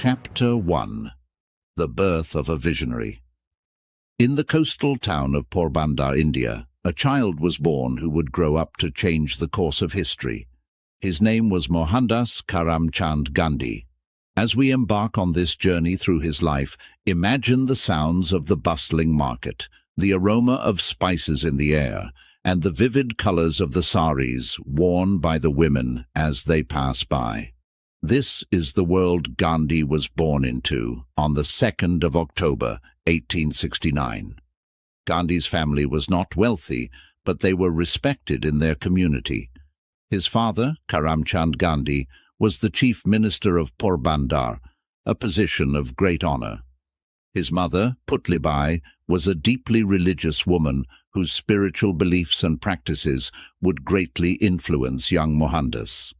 Chapter 1. The Birth of a Visionary. In the coastal town of Porbandar, India, a child was born who would grow up to change the course of history. His name was Mohandas Karamchand Gandhi. As we embark on this journey through his life, imagine the sounds of the bustling market, the aroma of spices in the air, and the vivid colors of the saris worn by the women as they pass by. This is the world Gandhi was born into on the 2nd of October, 1869. Gandhi's family was not wealthy, but they were respected in their community. His father, Karamchand Gandhi, was the chief minister of Porbandar, a position of great honor. His mother, Putlibai, was a deeply religious woman whose spiritual beliefs and practices would greatly influence young Mohandas.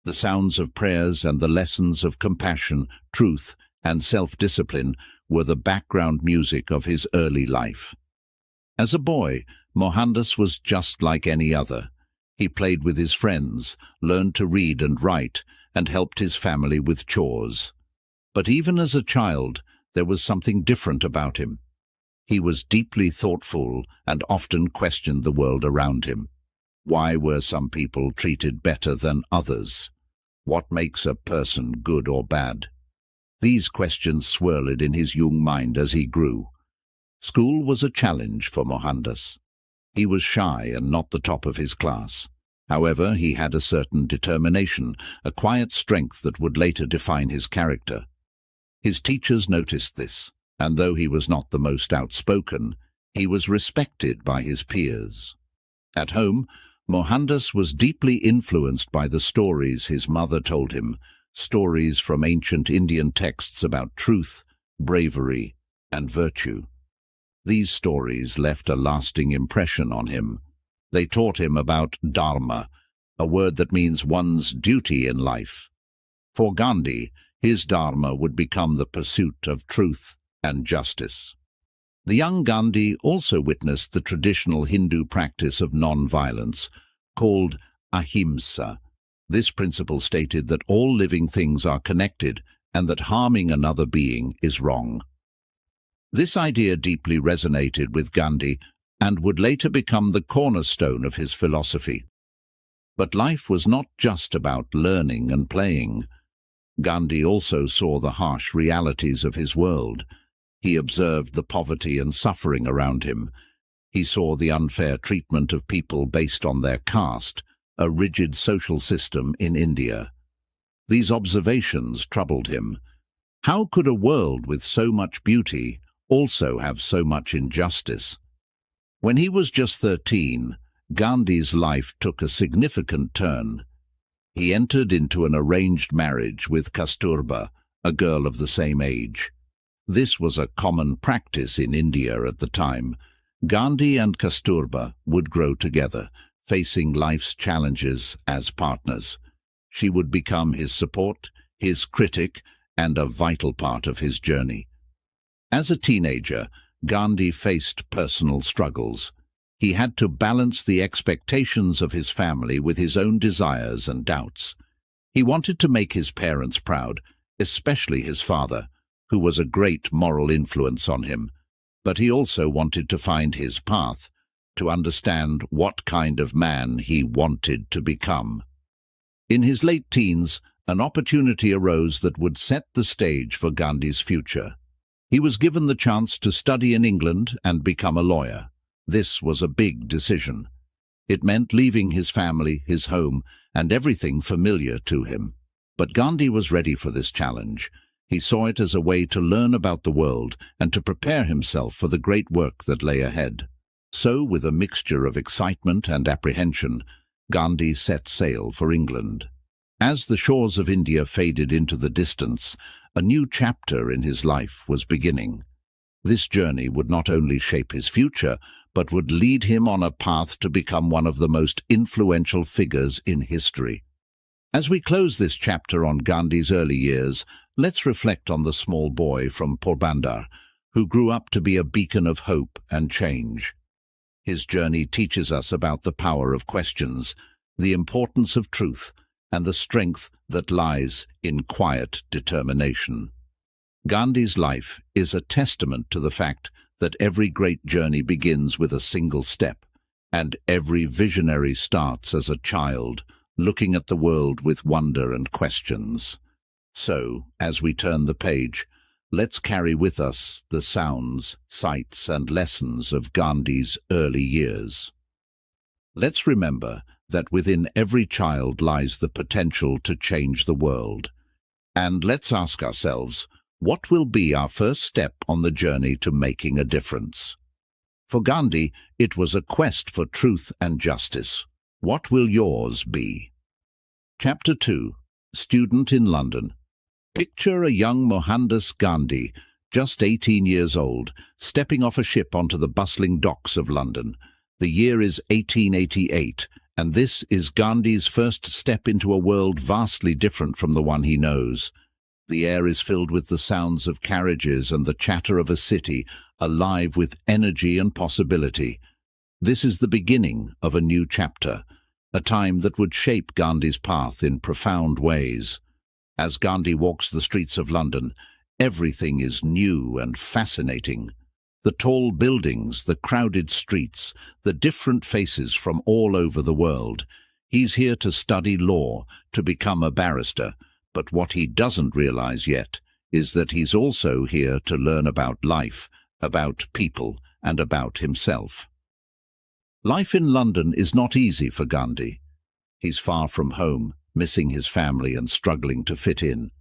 The sounds of prayers and the lessons of compassion, truth, and self-discipline were the background music of his early life. As a boy, Mohandas was just like any other. He played with his friends, learned to read and write, and helped his family with chores. But even as a child, there was something different about him. He was deeply thoughtful and often questioned the world around him. Why were some people treated better than others? What makes a person good or bad? These questions swirled in his young mind as he grew. School was a challenge for Mohandas. He was shy and not the top of his class. However, he had a certain determination, a quiet strength that would later define his character. His teachers noticed this, and though he was not the most outspoken, he was respected by his peers. At home, Mohandas was deeply influenced by the stories his mother told him, stories from ancient Indian texts about truth, bravery, and virtue. These stories left a lasting impression on him. They taught him about dharma, a word that means one's duty in life. For Gandhi, his dharma would become the pursuit of truth and justice. The young Gandhi also witnessed the traditional Hindu practice of non-violence, called ahimsa. This principle stated that all living things are connected and that harming another being is wrong. This idea deeply resonated with Gandhi and would later become the cornerstone of his philosophy. But life was not just about learning and playing. Gandhi also saw the harsh realities of his world. He observed the poverty and suffering around him. He saw the unfair treatment of people based on their caste, a rigid social system in India. These observations troubled him. How could a world with so much beauty also have so much injustice? When he was just 13, Gandhi's life took a significant turn. He entered into an arranged marriage with Kasturba, a girl of the same age. This was a common practice in India at the time. Gandhi and Kasturba would grow together, facing life's challenges as partners. She would become his support, his critic, and a vital part of his journey. As a teenager, Gandhi faced personal struggles. He had to balance the expectations of his family with his own desires and doubts. He wanted to make his parents proud, especially his father, who was a great moral influence on him. But he also wanted to find his path, to understand what kind of man he wanted to become. In his late teens, an opportunity arose that would set the stage for Gandhi's future. He was given the chance to study in England and become a lawyer. This was a big decision. It meant leaving his family, his home, and everything familiar to him. But Gandhi was ready for this challenge. He saw it as a way to learn about the world and to prepare himself for the great work that lay ahead. So, with a mixture of excitement and apprehension, Gandhi set sail for England. As the shores of India faded into the distance, a new chapter in his life was beginning. This journey would not only shape his future, but would lead him on a path to become one of the most influential figures in history. As we close this chapter on Gandhi's early years, let's reflect on the small boy from Porbandar, who grew up to be a beacon of hope and change. His journey teaches us about the power of questions, the importance of truth, and the strength that lies in quiet determination. Gandhi's life is a testament to the fact that every great journey begins with a single step, and every visionary starts as a child, looking at the world with wonder and questions. So, as we turn the page, let's carry with us the sounds, sights, and lessons of Gandhi's early years. Let's remember that within every child lies the potential to change the world. And let's ask ourselves, what will be our first step on the journey to making a difference? For Gandhi, it was a quest for truth and justice. What will yours be? Chapter 2. Student in London. Picture a young Mohandas Gandhi, just 18 years old, stepping off a ship onto the bustling docks of London. The year is 1888, and this is Gandhi's first step into a world vastly different from the one he knows. The air is filled with the sounds of carriages and the chatter of a city, alive with energy and possibility. This is the beginning of a new chapter, a time that would shape Gandhi's path in profound ways. As Gandhi walks the streets of London, everything is new and fascinating. The tall buildings, the crowded streets, the different faces from all over the world. He's here to study law, to become a barrister. But what he doesn't realize yet is that he's also here to learn about life, about people, and about himself. Life in London is not easy for Gandhi. He's far from home, missing his family and struggling to fit in.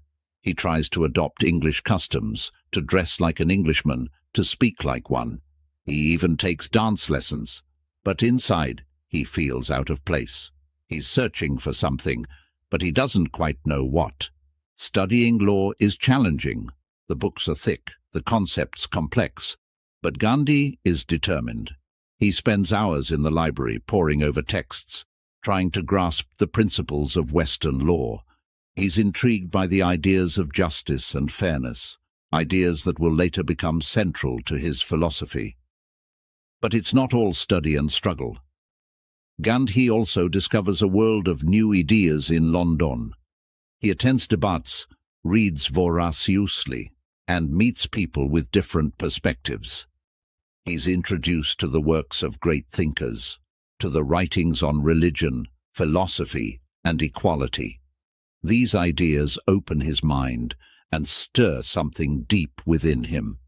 He tries to adopt English customs, to dress like an Englishman, to speak like one. He even takes dance lessons. But inside, he feels out of place. He's searching for something, but he doesn't quite know what. Studying law is challenging. The books are thick, the concepts complex. But Gandhi is determined. He spends hours in the library poring over texts, trying to grasp the principles of Western law. He's intrigued by the ideas of justice and fairness, ideas that will later become central to his philosophy. But it's not all study and struggle. Gandhi also discovers a world of new ideas in London. He attends debates, reads voraciously, and meets people with different perspectives. He's introduced to the works of great thinkers, to the writings on religion, philosophy, and equality. These ideas open his mind and stir something deep within him.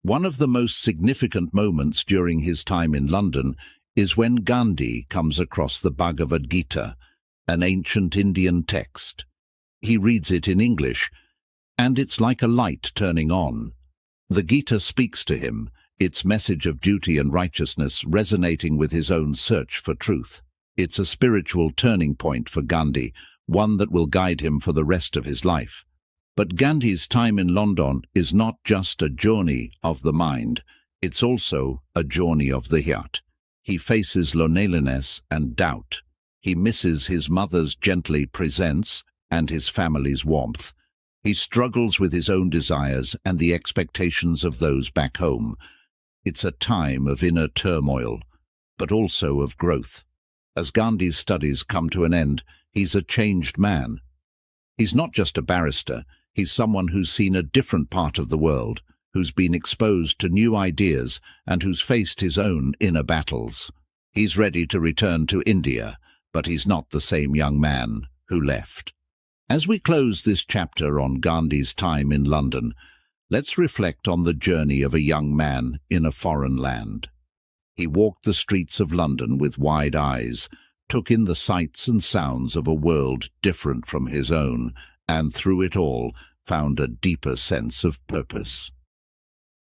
One of the most significant moments during his time in London is when Gandhi comes across the Bhagavad Gita, an ancient Indian text. He reads it in English, and it's like a light turning on. The Gita speaks to him, its message of duty and righteousness resonating with his own search for truth. It's a spiritual turning point for Gandhi, one that will guide him for the rest of his life. But Gandhi's time in London is not just a journey of the mind, it's also a journey of the heart. He faces loneliness and doubt. He misses his mother's gently presence and his family's warmth. He struggles with his own desires and the expectations of those back home. It's a time of inner turmoil, but also of growth. As Gandhi's studies come to an end, he's a changed man. He's not just a barrister, he's someone who's seen a different part of the world, who's been exposed to new ideas and who's faced his own inner battles. He's ready to return to India, but he's not the same young man who left. As we close this chapter on Gandhi's time in London, let's reflect on the journey of a young man in a foreign land. He walked the streets of London with wide eyes, took in the sights and sounds of a world different from his own, and through it all found a deeper sense of purpose.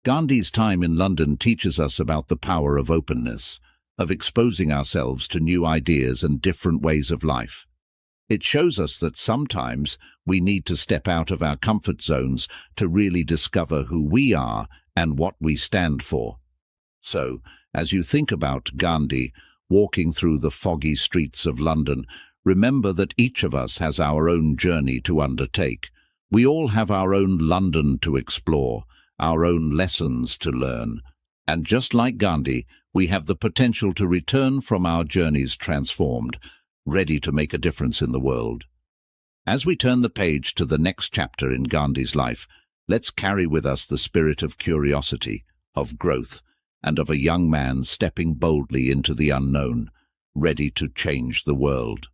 Gandhi's time in London teaches us about the power of openness, of exposing ourselves to new ideas and different ways of life. It shows us that sometimes we need to step out of our comfort zones to really discover who we are and what we stand for. So, as you think about Gandhi walking through the foggy streets of London, remember that each of us has our own journey to undertake. We all have our own London to explore, our own lessons to learn. And just like Gandhi, we have the potential to return from our journeys transformed, ready to make a difference in the world. As we turn the page to the next chapter in Gandhi's life, let's carry with us the spirit of curiosity, of growth, and of a young man stepping boldly into the unknown, ready to change the world.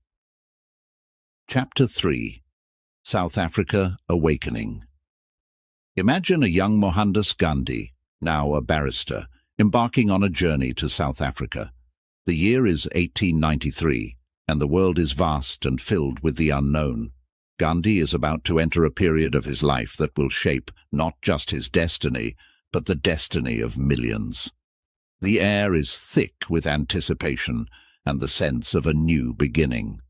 Chapter 3. South Africa Awakening. Imagine a young Mohandas Gandhi, now a barrister, embarking on a journey to South Africa. The year is 1893, and the world is vast and filled with the unknown. Gandhi is about to enter a period of his life that will shape not just his destiny, but the destiny of millions. The air is thick with anticipation and the sense of a new beginning.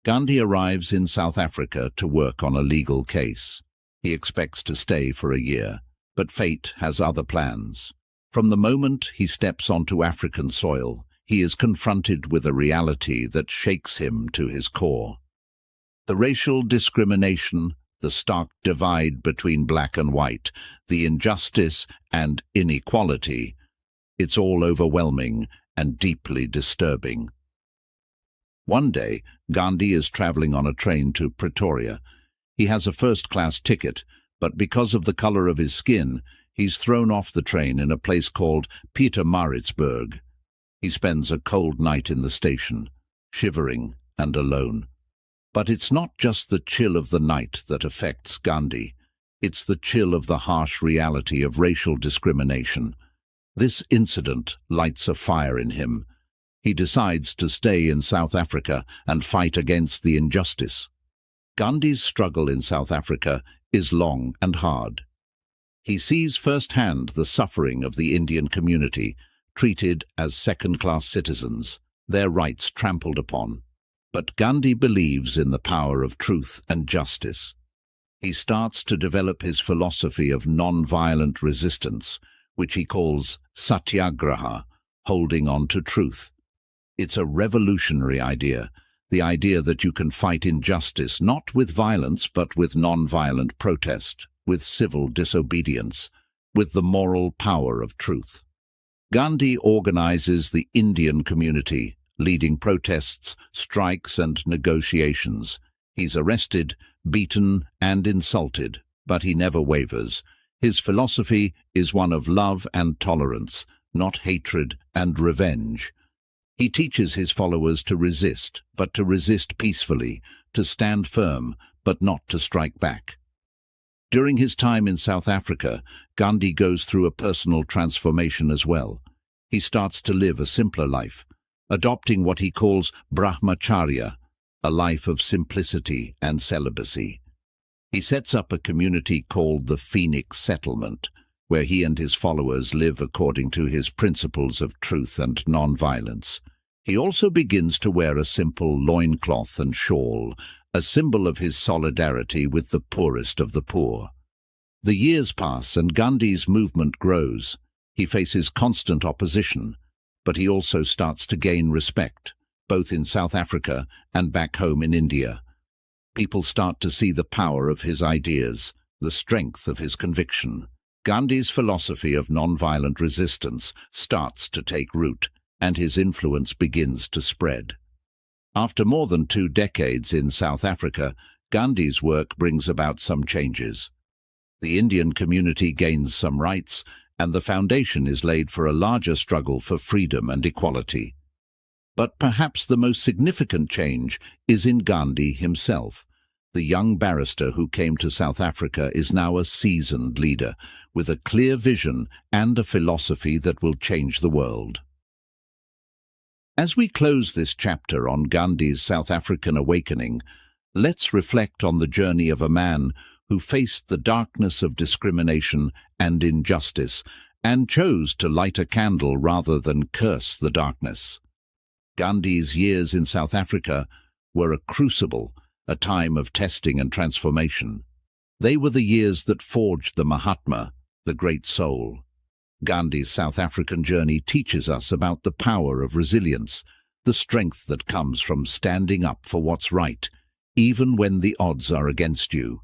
Gandhi arrives in South Africa to work on a legal case. He expects to stay for a year, but fate has other plans. From the moment he steps onto African soil, he is confronted with a reality that shakes him to his core. The racial discrimination, the stark divide between black and white, the injustice and inequality, it's all overwhelming and deeply disturbing. One day, Gandhi is traveling on a train to Pretoria. He has a first-class ticket, but because of the color of his skin, he's thrown off the train in a place called Pietermaritzburg. He spends a cold night in the station, shivering and alone. But it's not just the chill of the night that affects Gandhi. It's the chill of the harsh reality of racial discrimination. This incident lights a fire in him. He decides to stay in South Africa and fight against the injustice. Gandhi's struggle in South Africa is long and hard. He sees firsthand the suffering of the Indian community, treated as second-class citizens, their rights trampled upon. But Gandhi believes in the power of truth and justice. He starts to develop his philosophy of non-violent resistance, which he calls satyagraha, holding on to truth. It's a revolutionary idea, the idea that you can fight injustice not with violence but with non-violent protest, with civil disobedience, with the moral power of truth. Gandhi organizes the Indian community, leading protests, strikes and negotiations. He's arrested, beaten and insulted, but he never wavers. His philosophy is one of love and tolerance, not hatred and revenge. He teaches his followers to resist, but to resist peacefully, to stand firm, but not to strike back. During his time in South Africa, Gandhi goes through a personal transformation as well. He starts to live a simpler life, adopting what he calls brahmacharya, a life of simplicity and celibacy. He sets up a community called the Phoenix Settlement, where he and his followers live according to his principles of truth and non-violence. He also begins to wear a simple loincloth and shawl, a symbol of his solidarity with the poorest of the poor. The years pass and Gandhi's movement grows. He faces constant opposition, but he also starts to gain respect, both in South Africa and back home in India. People start to see the power of his ideas, the strength of his conviction. Gandhi's philosophy of non-violent resistance starts to take root, and his influence begins to spread. After more than 2 decades in South Africa, Gandhi's work brings about some changes. The Indian community gains some rights, and the foundation is laid for a larger struggle for freedom and equality. But perhaps the most significant change is in Gandhi himself. The young barrister who came to South Africa is now a seasoned leader, with a clear vision and a philosophy that will change the world. As we close this chapter on Gandhi's South African awakening, let's reflect on the journey of a man who faced the darkness of discrimination and injustice and chose to light a candle rather than curse the darkness. Gandhi's years in South Africa were a crucible, a time of testing and transformation. They were the years that forged the Mahatma, the great soul. Gandhi's South African journey teaches us about the power of resilience, the strength that comes from standing up for what's right, even when the odds are against you.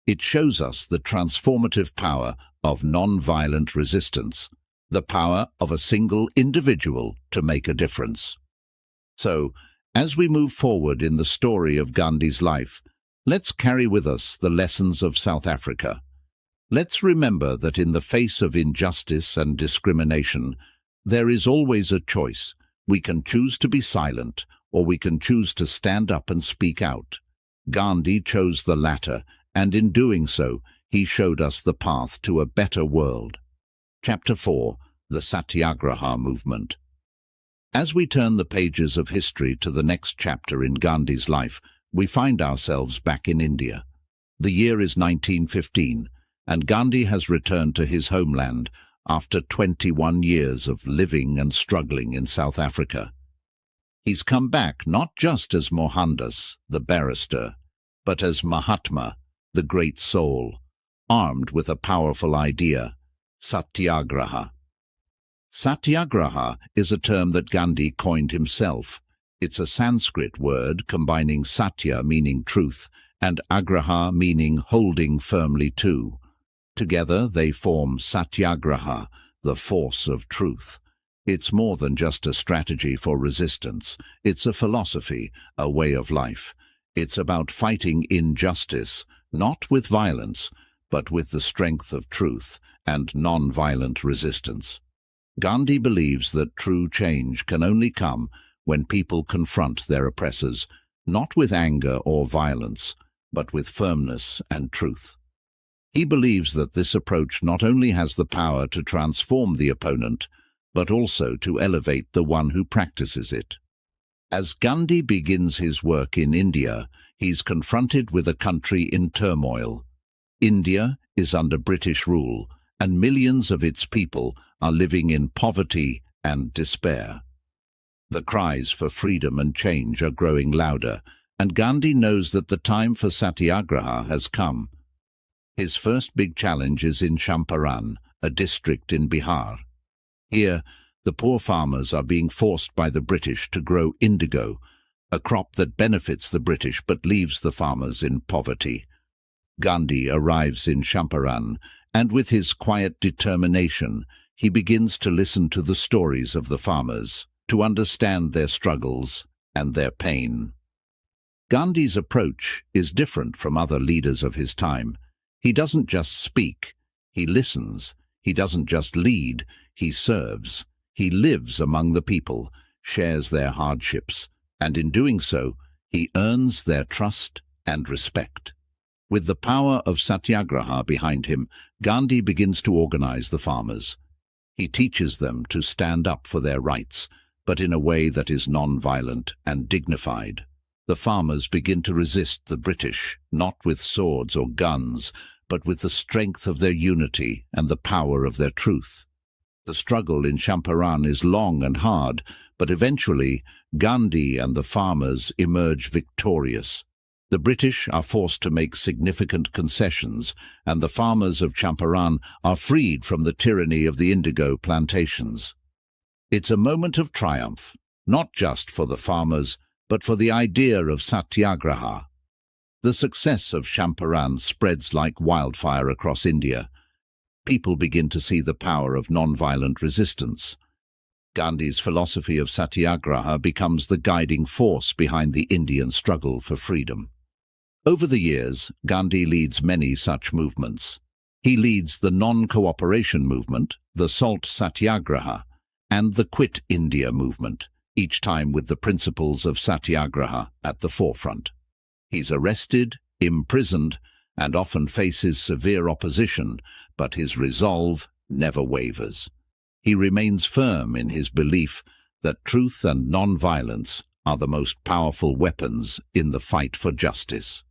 It shows us the transformative power of non-violent resistance, the power of a single individual to make a difference. So, as we move forward in the story of Gandhi's life, Let's carry with us the lessons of South Africa. Let's remember that in the face of injustice and discrimination, there is always a choice. We can choose to be silent, or we can choose to stand up and speak out. Gandhi chose the latter, and in doing so, he showed us the path to a better world. Chapter 4. The Satyagraha Movement. As we turn the pages of history to the next chapter in Gandhi's life, we find ourselves back in India. The year is 1915, and Gandhi has returned to his homeland after 21 years of living and struggling in South Africa. He's come back not just as Mohandas, the barrister, but as Mahatma, the great soul, armed with a powerful idea, Satyagraha. Satyagraha is a term that Gandhi coined himself. It's a Sanskrit word combining satya, meaning truth, and agraha, meaning holding firmly to. Together they form Satyagraha, the force of truth. It's more than just a strategy for resistance. It's a philosophy, a way of life. It's about fighting injustice, not with violence, but with the strength of truth and non-violent resistance. Gandhi believes that true change can only come when people confront their oppressors, not with anger or violence, but with firmness and truth. He believes that this approach not only has the power to transform the opponent, but also to elevate the one who practices it. As Gandhi begins his work in India, he's confronted with a country in turmoil. India is under British rule, and millions of its people are living in poverty and despair. The cries for freedom and change are growing louder, and Gandhi knows that the time for Satyagraha has come. His first big challenge is in Champaran, a district in Bihar. Here, the poor farmers are being forced by the British to grow indigo, a crop that benefits the British but leaves the farmers in poverty. Gandhi arrives in Champaran, and with his quiet determination, he begins to listen to the stories of the farmers, to understand their struggles and their pain. Gandhi's approach is different from other leaders of his time. He doesn't just speak, he listens. He doesn't just lead, he serves. He lives among the people, shares their hardships, and in doing so, he earns their trust and respect. With the power of Satyagraha behind him, Gandhi begins to organize the farmers. He teaches them to stand up for their rights, but in a way that is non-violent and dignified. The farmers begin to resist the British, not with swords or guns, but with the strength of their unity and the power of their truth. The struggle in Champaran is long and hard, but eventually Gandhi and the farmers emerge victorious. The British are forced to make significant concessions, and the farmers of Champaran are freed from the tyranny of the indigo plantations. It's a moment of triumph, not just for the farmers, but for the idea of Satyagraha. The success of Champaran spreads like wildfire across India. People begin to see the power of non-violent resistance. Gandhi's philosophy of Satyagraha becomes the guiding force behind the Indian struggle for freedom. Over the years, Gandhi leads many such movements. He leads the non-cooperation movement, the Salt Satyagraha, and the Quit India movement, each time with the principles of Satyagraha at the forefront. He's arrested, imprisoned, and often faces severe opposition, but his resolve never wavers. He remains firm in his belief that truth and non-violence are the most powerful weapons in the fight for justice.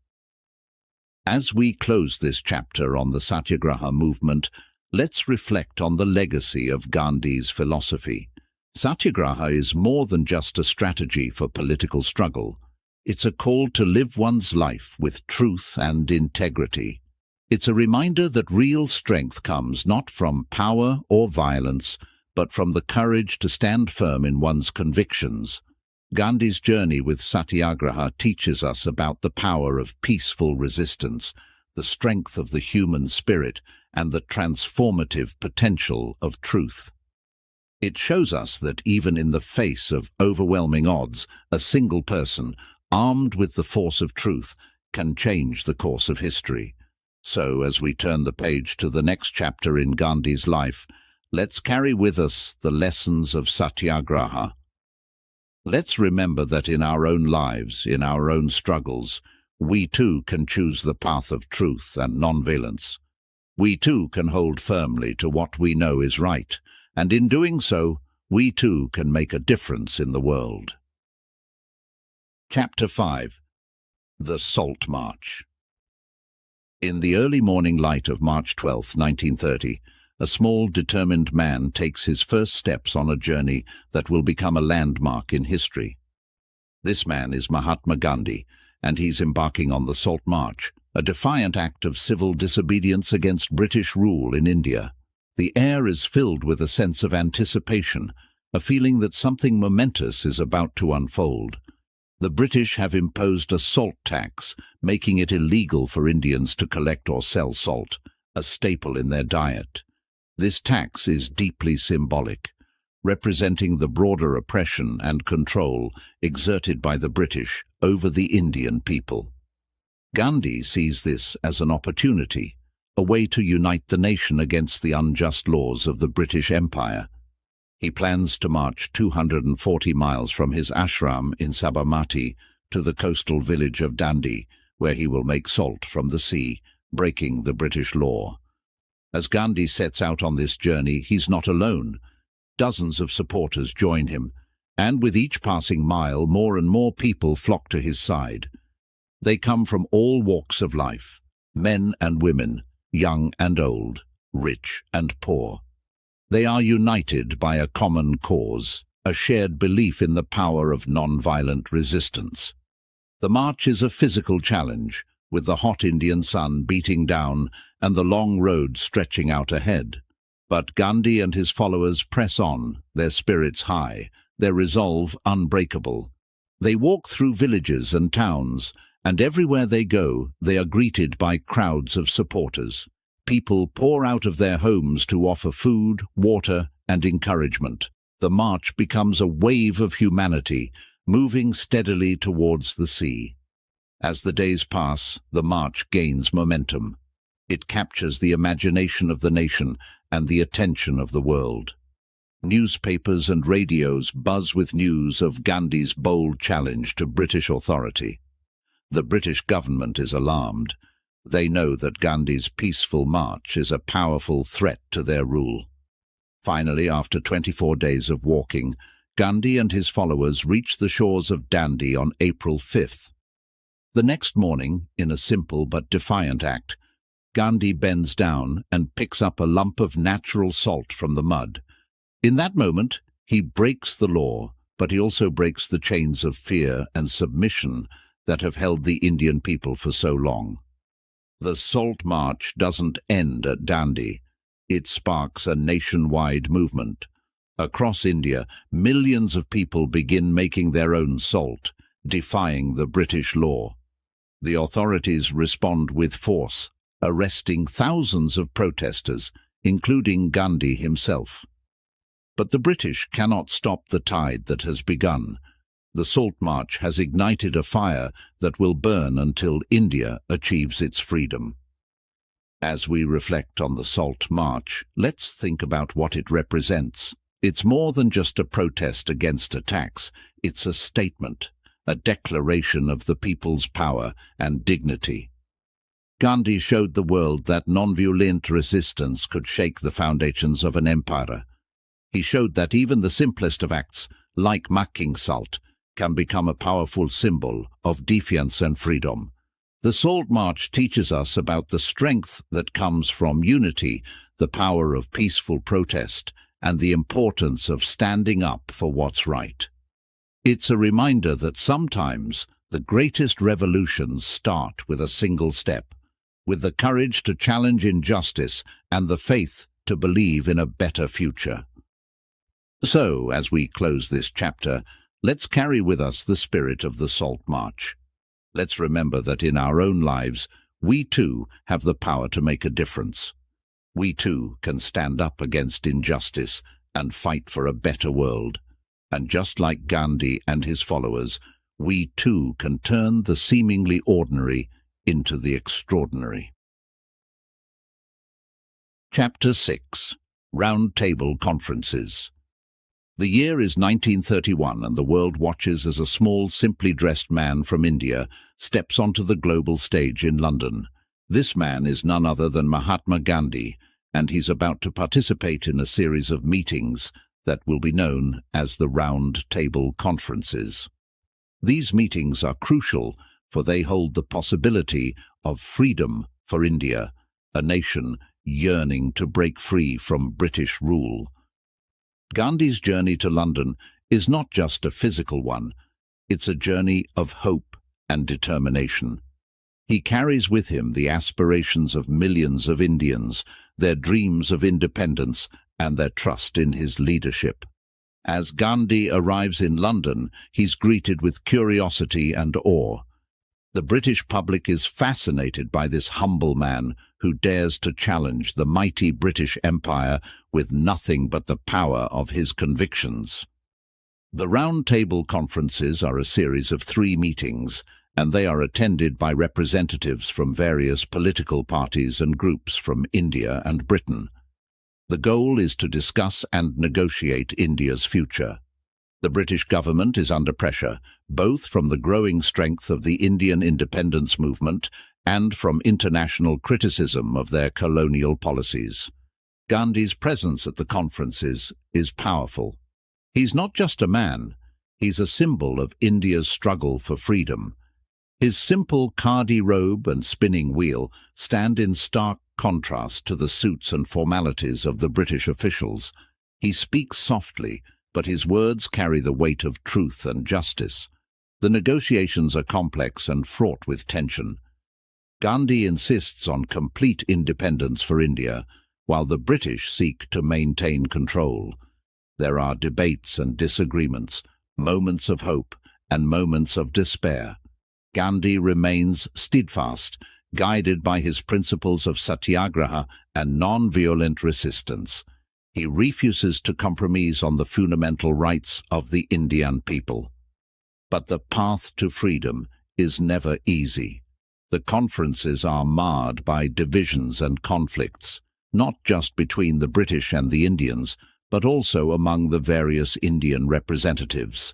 As we close this chapter on the Satyagraha movement, let's reflect on the legacy of Gandhi's philosophy. Satyagraha is more than just a strategy for political struggle. It's a call to live one's life with truth and integrity. It's a reminder that real strength comes not from power or violence, but from the courage to stand firm in one's convictions. Gandhi's journey with Satyagraha teaches us about the power of peaceful resistance, the strength of the human spirit, and the transformative potential of truth. It shows us that even in the face of overwhelming odds, a single person, armed with the force of truth, can change the course of history. So, as we turn the page to the next chapter in Gandhi's life, let's carry with us the lessons of Satyagraha. Let's remember that in our own lives, in our own struggles, we too can choose the path of truth and non-violence. We too can hold firmly to what we know is right, and in doing so, we too can make a difference in the world. Chapter 5. The Salt March. In the early morning light of March 12, 1930, a small, determined man takes his first steps on a journey that will become a landmark in history. This man is Mahatma Gandhi, and he's embarking on the Salt March, a defiant act of civil disobedience against British rule in India. The air is filled with a sense of anticipation, a feeling that something momentous is about to unfold. The British have imposed a salt tax, making it illegal for Indians to collect or sell salt, a staple in their diet. This tax is deeply symbolic, representing the broader oppression and control exerted by the British over the Indian people. Gandhi sees this as an opportunity, a way to unite the nation against the unjust laws of the British Empire. He plans to march 240 miles from his ashram in Sabarmati to the coastal village of Dandi, where he will make salt from the sea, breaking the British law. As Gandhi sets out on this journey, he's not alone. Dozens of supporters join him, and with each passing mile, more and more people flock to his side. They come from all walks of life, men and women, young and old, rich and poor. They are united by a common cause, a shared belief in the power of non-violent resistance. The march is a physical challenge, with the hot Indian sun beating down and the long road stretching out ahead. But Gandhi and his followers press on, their spirits high, their resolve unbreakable. They walk through villages and towns, and everywhere they go, they are greeted by crowds of supporters. People pour out of their homes to offer food, water, and encouragement. The march becomes a wave of humanity, moving steadily towards the sea. As the days pass, the march gains momentum. It captures the imagination of the nation and the attention of the world. Newspapers and radios buzz with news of Gandhi's bold challenge to British authority. The British government is alarmed. They know that Gandhi's peaceful march is a powerful threat to their rule. Finally, after 24 days of walking, Gandhi and his followers reach the shores of Dandi on April 5th. The next morning, in a simple but defiant act, Gandhi bends down and picks up a lump of natural salt from the mud. In that moment, he breaks the law, but he also breaks the chains of fear and submission that have held the Indian people for so long. The Salt March doesn't end at Dandi. It sparks a nationwide movement. Across India, millions of people begin making their own salt, defying the British law. The authorities respond with force, arresting thousands of protesters, including Gandhi himself. But the British cannot stop the tide that has begun. The Salt March has ignited a fire that will burn until India achieves its freedom. As we reflect on the Salt March, let's think about what it represents. It's more than just a protest against a tax. It's a statement, a declaration of the people's power and dignity. Gandhi showed the world that non-violent resistance could shake the foundations of an empire. He showed that even the simplest of acts, like making salt, can become a powerful symbol of defiance and freedom. The Salt March teaches us about the strength that comes from unity, the power of peaceful protest, and the importance of standing up for what's right. It's a reminder that sometimes the greatest revolutions start with a single step, with the courage to challenge injustice and the faith to believe in a better future. So, as we close this chapter, let's carry with us the spirit of the Salt March. Let's remember that in our own lives, we too have the power to make a difference. We too can stand up against injustice and fight for a better world. And just like Gandhi and his followers, we too can turn the seemingly ordinary into the extraordinary. Chapter 6. Round Table Conferences. The year is 1931, and the world watches as a small, simply dressed man from India steps onto the global stage in London. This man is none other than Mahatma Gandhi, and he's about to participate in a series of meetings that will be known as the Round Table Conferences. These meetings are crucial, for they hold the possibility of freedom for India, a nation yearning to break free from British rule. Gandhi's journey to London is not just a physical one, it's a journey of hope and determination. He carries with him the aspirations of millions of Indians, their dreams of independence, and their trust in his leadership. As Gandhi arrives in London, he's greeted with curiosity and awe. The British public is fascinated by this humble man who dares to challenge the mighty British Empire with nothing but the power of his convictions. The Round Table Conferences are a series of 3 meetings, and they are attended by representatives from various political parties and groups from India and Britain. The goal is to discuss and negotiate India's future. The British government is under pressure, both from the growing strength of the Indian independence movement and from international criticism of their colonial policies. Gandhi's presence at the conferences is powerful. He's not just a man, he's a symbol of India's struggle for freedom. His simple khadi robe and spinning wheel stand in stark contrast to the suits and formalities of the British officials. He speaks softly, but his words carry the weight of truth and justice. The negotiations are complex and fraught with tension. Gandhi insists on complete independence for India, while the British seek to maintain control. There are debates and disagreements, moments of hope and moments of despair. Gandhi remains steadfast, guided by his principles of satyagraha and non-violent resistance. He refuses to compromise on the fundamental rights of the Indian people. But the path to freedom is never easy. The conferences are marred by divisions and conflicts, not just between the British and the Indians, but also among the various Indian representatives.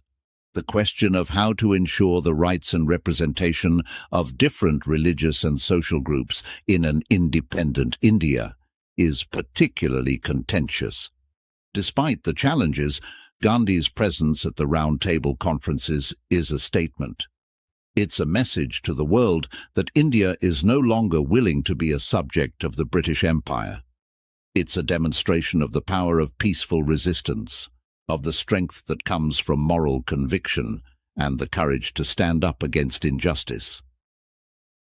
The question of how to ensure the rights and representation of different religious and social groups in an independent India is particularly contentious. Despite the challenges, Gandhi's presence at the Round Table Conferences is a statement. It's a message to the world that India is no longer willing to be a subject of the British Empire. It's a demonstration of the power of peaceful resistance, of the strength that comes from moral conviction, and the courage to stand up against injustice.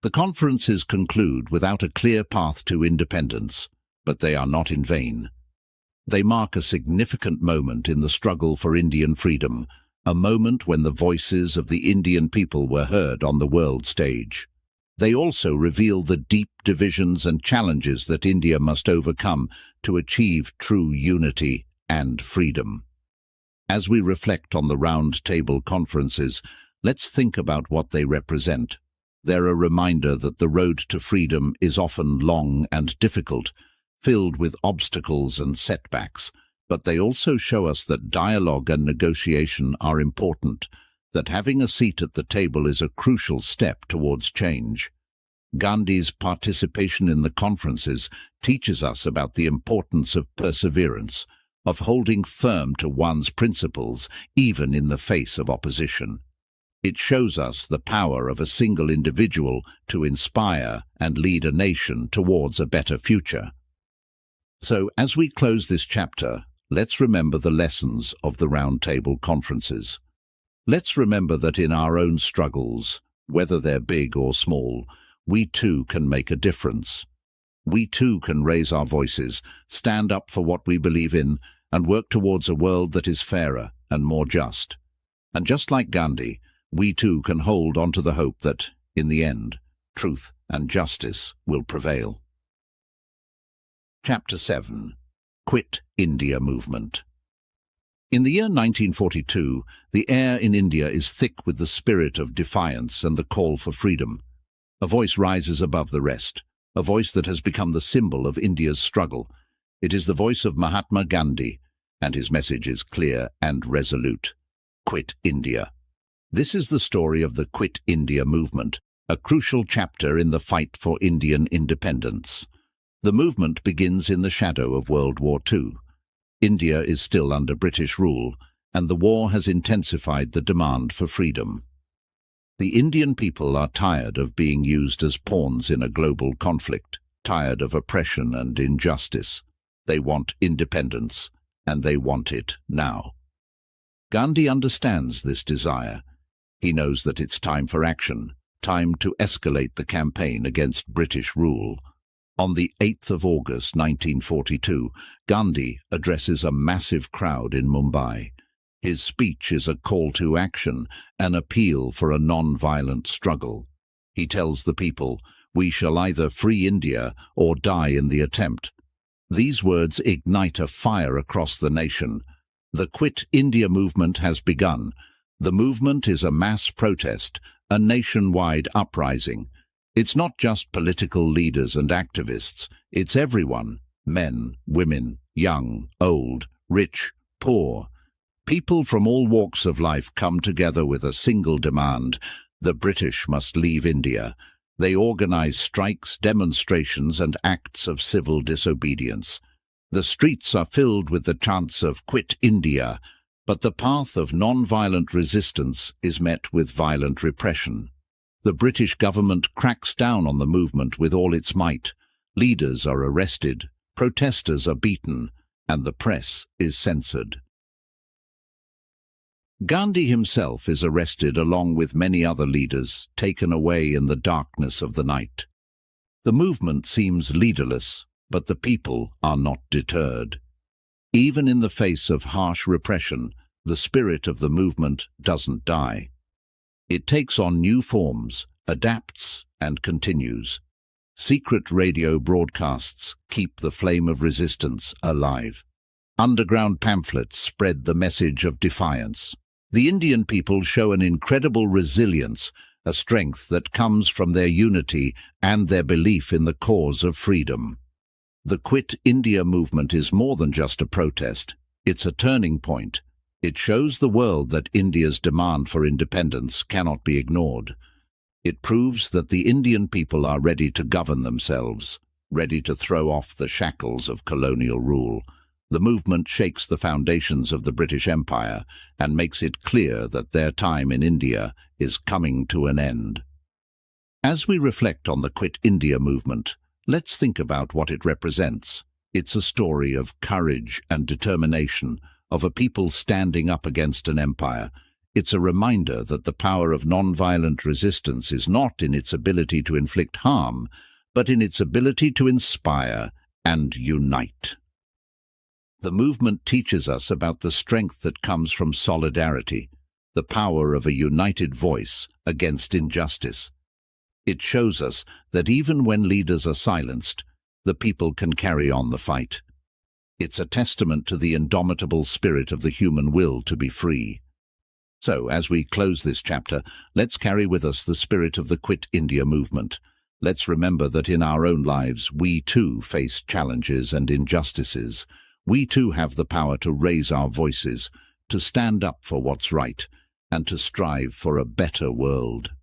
The conferences conclude without a clear path to independence, but they are not in vain. They mark a significant moment in the struggle for Indian freedom, a moment when the voices of the Indian people were heard on the world stage. They also reveal the deep divisions and challenges that India must overcome to achieve true unity and freedom. As we reflect on the Round Table Conferences, let's think about what they represent. They're a reminder that the road to freedom is often long and difficult, filled with obstacles and setbacks, but they also show us that dialogue and negotiation are important, that having a seat at the table is a crucial step towards change. Gandhi's participation in the conferences teaches us about the importance of perseverance, of holding firm to one's principles even in the face of opposition. It shows us the power of a single individual to inspire and lead a nation towards a better future. So, as we close this chapter, let's remember the lessons of the Round Table Conferences. Let's remember that in our own struggles, whether they're big or small, we too can make a difference. We too can raise our voices, stand up for what we believe in, and work towards a world that is fairer and more just. And just like Gandhi, we too can hold on to the hope that, in the end, truth and justice will prevail. Chapter 7. Quit India Movement. In the year 1942, the air in India is thick with the spirit of defiance and the call for freedom. A voice rises above the rest, a voice that has become the symbol of India's struggle. It is the voice of Mahatma Gandhi, and his message is clear and resolute. Quit India. This is the story of the Quit India movement, a crucial chapter in the fight for Indian independence. The movement begins in the shadow of World War II. India is still under British rule, and the war has intensified the demand for freedom. The Indian people are tired of being used as pawns in a global conflict, tired of oppression and injustice. They want independence, and they want it now. Gandhi understands this desire. He knows that it's time for action, time to escalate the campaign against British rule. On the 8th of August 1942, Gandhi addresses a massive crowd in Mumbai. His speech is a call to action, an appeal for a non-violent struggle. He tells the people, "We shall either free India or die in the attempt." These words ignite a fire across the nation. The Quit India movement has begun. The movement is a mass protest, a nationwide uprising. It's not just political leaders and activists, it's everyone, men, women, young, old, rich, poor. People from all walks of life come together with a single demand: the British must leave India. They organize strikes, demonstrations, and acts of civil disobedience. The streets are filled with the chants of "Quit India," but the path of non-violent resistance is met with violent repression. The British government cracks down on the movement with all its might. Leaders are arrested, protesters are beaten, and the press is censored. Gandhi himself is arrested along with many other leaders, taken away in the darkness of the night. The movement seems leaderless, but the people are not deterred. Even in the face of harsh repression, the spirit of the movement doesn't die. It takes on new forms, adapts, and continues. Secret radio broadcasts keep the flame of resistance alive. Underground pamphlets spread the message of defiance. The Indian people show an incredible resilience, a strength that comes from their unity and their belief in the cause of freedom. The Quit India movement is more than just a protest. It's a turning point. It shows the world that India's demand for independence cannot be ignored. It proves that the Indian people are ready to govern themselves, ready to throw off the shackles of colonial rule. The movement shakes the foundations of the British Empire and makes it clear that their time in India is coming to an end. As we reflect on the Quit India movement, let's think about what it represents. It's a story of courage and determination, of a people standing up against an empire. It's a reminder that the power of non-violent resistance is not in its ability to inflict harm, but in its ability to inspire and unite. The movement teaches us about the strength that comes from solidarity, the power of a united voice against injustice. It shows us that even when leaders are silenced, the people can carry on the fight. It's a testament to the indomitable spirit of the human will to be free. So, as we close this chapter, let's carry with us the spirit of the Quit India movement. Let's remember that in our own lives, we too face challenges and injustices. We too have the power to raise our voices, to stand up for what's right, and to strive for a better world.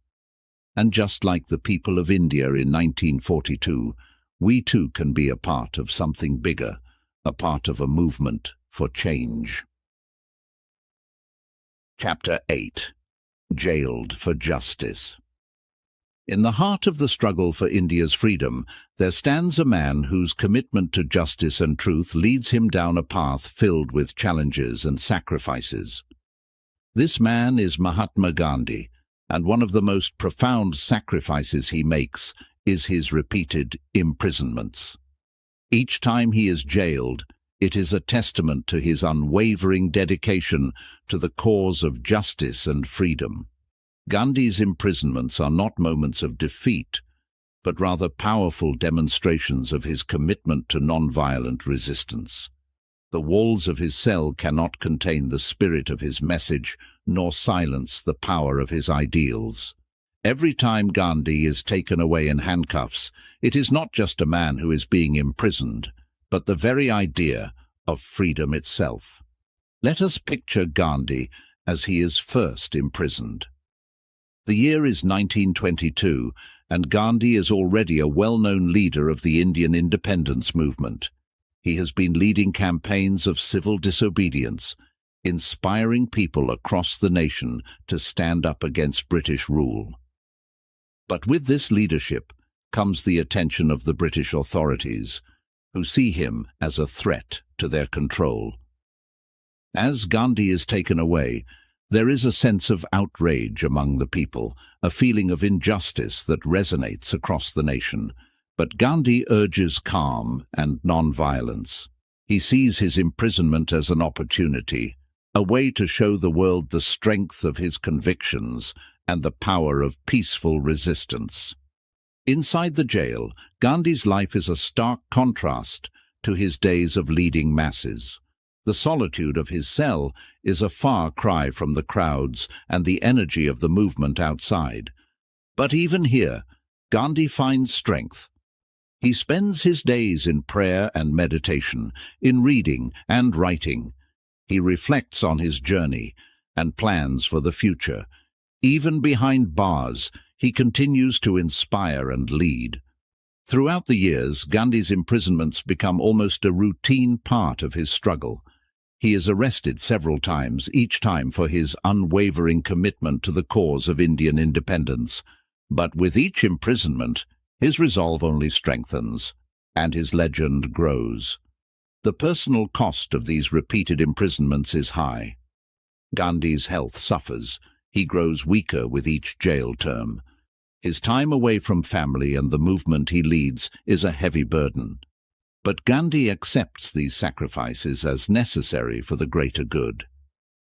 And just like the people of India in 1942, we too can be a part of something bigger, a part of a movement for change. Chapter 8. Jailed for Justice. In the heart of the struggle for India's freedom, there stands a man whose commitment to justice and truth leads him down a path filled with challenges and sacrifices. This man is Mahatma Gandhi, and one of the most profound sacrifices he makes is his repeated imprisonments. Each time he is jailed, it is a testament to his unwavering dedication to the cause of justice and freedom. Gandhi's imprisonments are not moments of defeat, but rather powerful demonstrations of his commitment to non-violent resistance. The walls of his cell cannot contain the spirit of his message, nor silence the power of his ideals. Every time Gandhi is taken away in handcuffs, it is not just a man who is being imprisoned, but the very idea of freedom itself. Let us picture Gandhi as he is first imprisoned. The year is 1922, and Gandhi is already a well-known leader of the Indian independence movement. He has been leading campaigns of civil disobedience, inspiring people across the nation to stand up against British rule. But with this leadership comes the attention of the British authorities, who see him as a threat to their control. As Gandhi is taken away, there is a sense of outrage among the people, a feeling of injustice that resonates across the nation. But Gandhi urges calm and non-violence. He sees his imprisonment as an opportunity, a way to show the world the strength of his convictions and the power of peaceful resistance. Inside the jail, Gandhi's life is a stark contrast to his days of leading masses. The solitude of his cell is a far cry from the crowds and the energy of the movement outside. But even here, Gandhi finds strength. He spends his days in prayer and meditation, in reading and writing. He reflects on his journey and plans for the future. Even behind bars, he continues to inspire and lead. Throughout the years, Gandhi's imprisonments become almost a routine part of his struggle. He is arrested several times, each time for his unwavering commitment to the cause of Indian independence. But with each imprisonment, his resolve only strengthens, and his legend grows. The personal cost of these repeated imprisonments is high. Gandhi's health suffers. He grows weaker with each jail term. His time away from family and the movement he leads is a heavy burden. But Gandhi accepts these sacrifices as necessary for the greater good.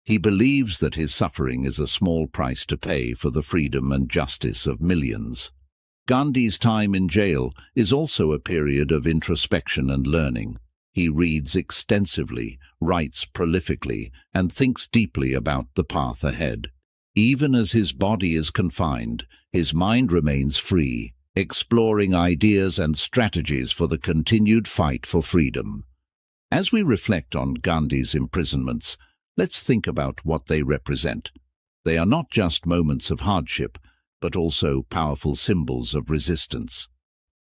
He believes that his suffering is a small price to pay for the freedom and justice of millions. Gandhi's time in jail is also a period of introspection and learning. He reads extensively, writes prolifically, and thinks deeply about the path ahead. Even as his body is confined, his mind remains free, exploring ideas and strategies for the continued fight for freedom. As we reflect on Gandhi's imprisonments, let's think about what they represent. They are not just moments of hardship, but also powerful symbols of resistance.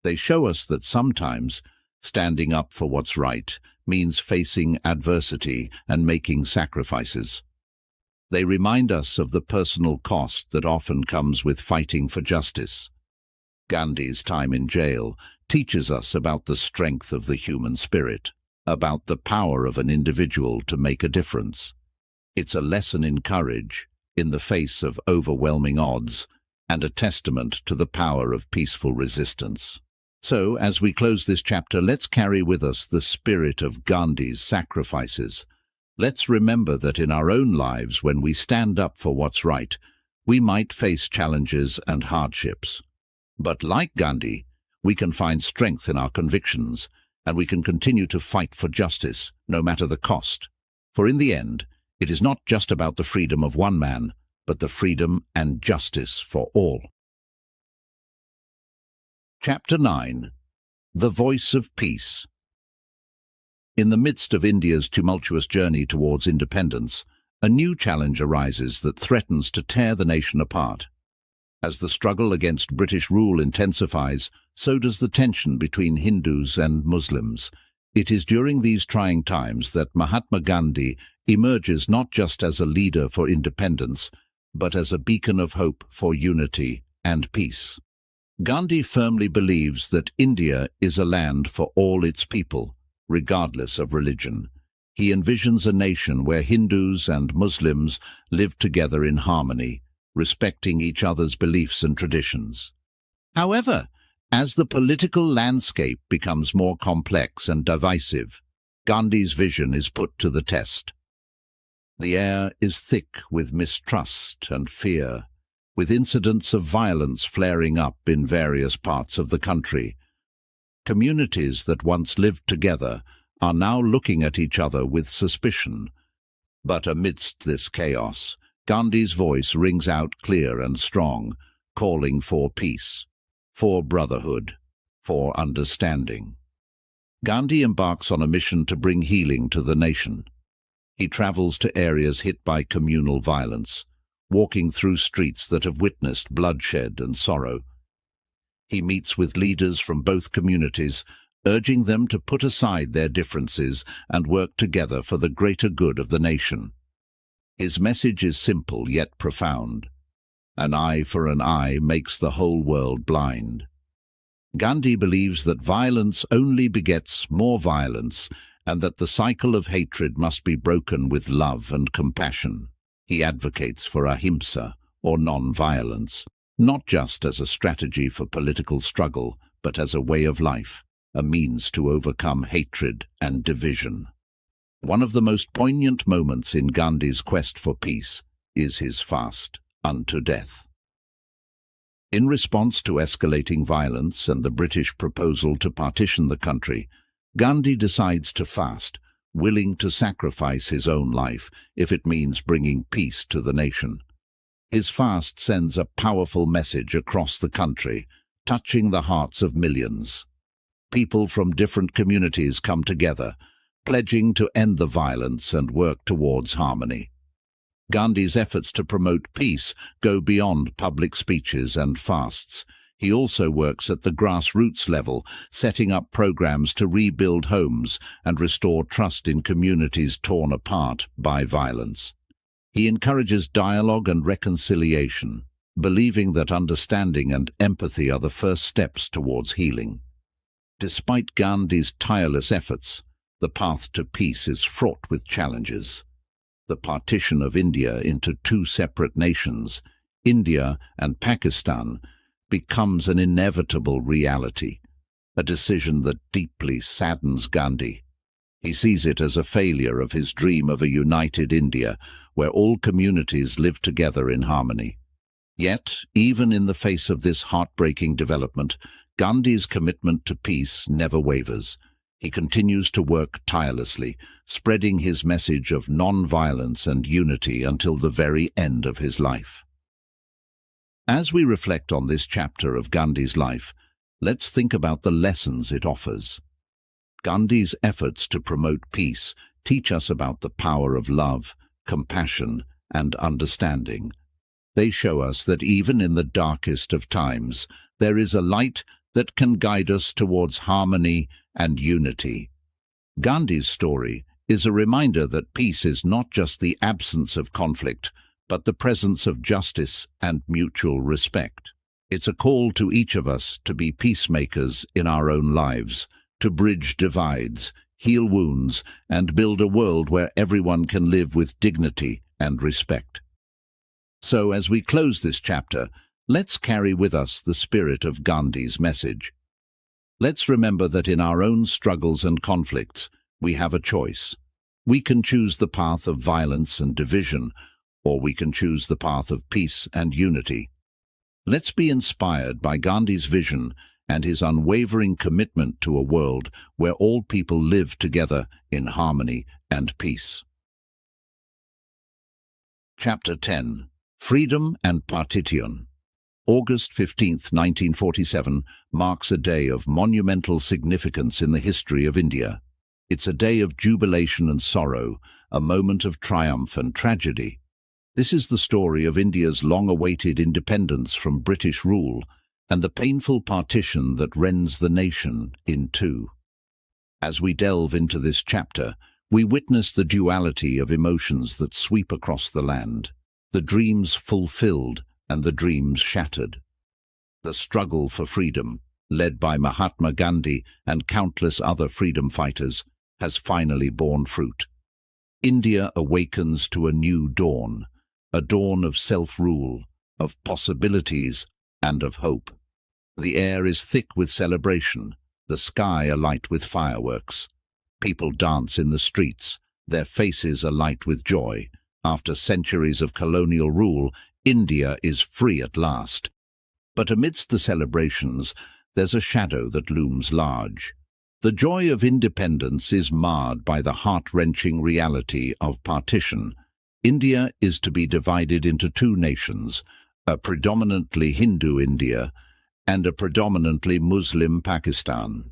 They show us that sometimes standing up for what's right means facing adversity and making sacrifices. They remind us of the personal cost that often comes with fighting for justice. Gandhi's time in jail teaches us about the strength of the human spirit, about the power of an individual to make a difference. It's a lesson in courage, in the face of overwhelming odds, and a testament to the power of peaceful resistance. So, as we close this chapter, let's carry with us the spirit of Gandhi's sacrifices. Let's remember that in our own lives, when we stand up for what's right, we might face challenges and hardships. But like Gandhi, we can find strength in our convictions, and we can continue to fight for justice, no matter the cost. For in the end, it is not just about the freedom of one man, but the freedom and justice for all. Chapter 9. The Voice of Peace. In the midst of India's tumultuous journey towards independence, a new challenge arises that threatens to tear the nation apart. As the struggle against British rule intensifies, so does the tension between Hindus and Muslims. It is during these trying times that Mahatma Gandhi emerges not just as a leader for independence, but as a beacon of hope for unity and peace. Gandhi firmly believes that India is a land for all its people, regardless of religion. He envisions a nation where Hindus and Muslims live together in harmony, respecting each other's beliefs and traditions. However, as the political landscape becomes more complex and divisive, Gandhi's vision is put to the test. The air is thick with mistrust and fear, with incidents of violence flaring up in various parts of the country. Communities that once lived together are now looking at each other with suspicion. But amidst this chaos, Gandhi's voice rings out clear and strong. calling for peace, for brotherhood, for understanding. Gandhi embarks on a mission to bring healing to the nation. He travels to areas hit by communal violence, walking through streets that have witnessed bloodshed and sorrow. He meets with leaders from both communities, urging them to put aside their differences and work together for the greater good of the nation. His message is simple yet profound. An eye for an eye makes the whole world blind. Gandhi believes that violence only begets more violence and that the cycle of hatred must be broken with love and compassion. He advocates for ahimsa, or non-violence, not just as a strategy for political struggle, but as a way of life, a means to overcome hatred and division. One of the most poignant moments in Gandhi's quest for peace is his fast unto death. In response to escalating violence and the British proposal to partition the country, Gandhi decides to fast, willing to sacrifice his own life if it means bringing peace to the nation. His fast sends a powerful message across the country, touching the hearts of millions. People from different communities come together, pledging to end the violence and work towards harmony. Gandhi's efforts to promote peace go beyond public speeches and fasts. He also works at the grassroots level, setting up programs to rebuild homes and restore trust in communities torn apart by violence. He encourages dialogue and reconciliation, believing that understanding and empathy are the first steps towards healing. Despite Gandhi's tireless efforts, the path to peace is fraught with challenges. The partition of India into two separate nations, India and Pakistan, becomes an inevitable reality, a decision that deeply saddens Gandhi. He sees it as a failure of his dream of a united India, where all communities live together in harmony. Yet, even in the face of this heartbreaking development, Gandhi's commitment to peace never wavers. He continues to work tirelessly, spreading his message of non-violence and unity until the very end of his life. As we reflect on this chapter of Gandhi's life, let's think about the lessons it offers. Gandhi's efforts to promote peace teach us about the power of love, compassion, and understanding. They show us that even in the darkest of times, there is a light that can guide us towards harmony and unity. Gandhi's story is a reminder that peace is not just the absence of conflict, but the presence of justice and mutual respect. It's a call to each of us to be peacemakers in our own lives, to bridge divides, heal wounds, and build a world where everyone can live with dignity and respect. So, as we close this chapter, let's carry with us the spirit of Gandhi's message. Let's remember that in our own struggles and conflicts, we have a choice. We can choose the path of violence and division, or we can choose the path of peace and unity. Let's be inspired by Gandhi's vision and his unwavering commitment to a world where all people live together in harmony and peace. Chapter 10. Freedom and Partition. August 15, 1947, marks a day of monumental significance in the history of India. It's a day of jubilation and sorrow, a moment of triumph and tragedy. This is the story of India's long-awaited independence from British rule and the painful partition that rends the nation in two. As we delve into this chapter, we witness the duality of emotions that sweep across the land, the dreams fulfilled and the dreams shattered. The struggle for freedom, led by Mahatma Gandhi and countless other freedom fighters, has finally borne fruit. India awakens to a new dawn, a dawn of self-rule, of possibilities, and of hope. The air is thick with celebration, the sky alight with fireworks. People dance in the streets, their faces alight with joy. After centuries of colonial rule, India is free at last. But amidst the celebrations, there's a shadow that looms large. The joy of independence is marred by the heart-wrenching reality of partition. India is to be divided into two nations, a predominantly Hindu India, and a predominantly Muslim Pakistan.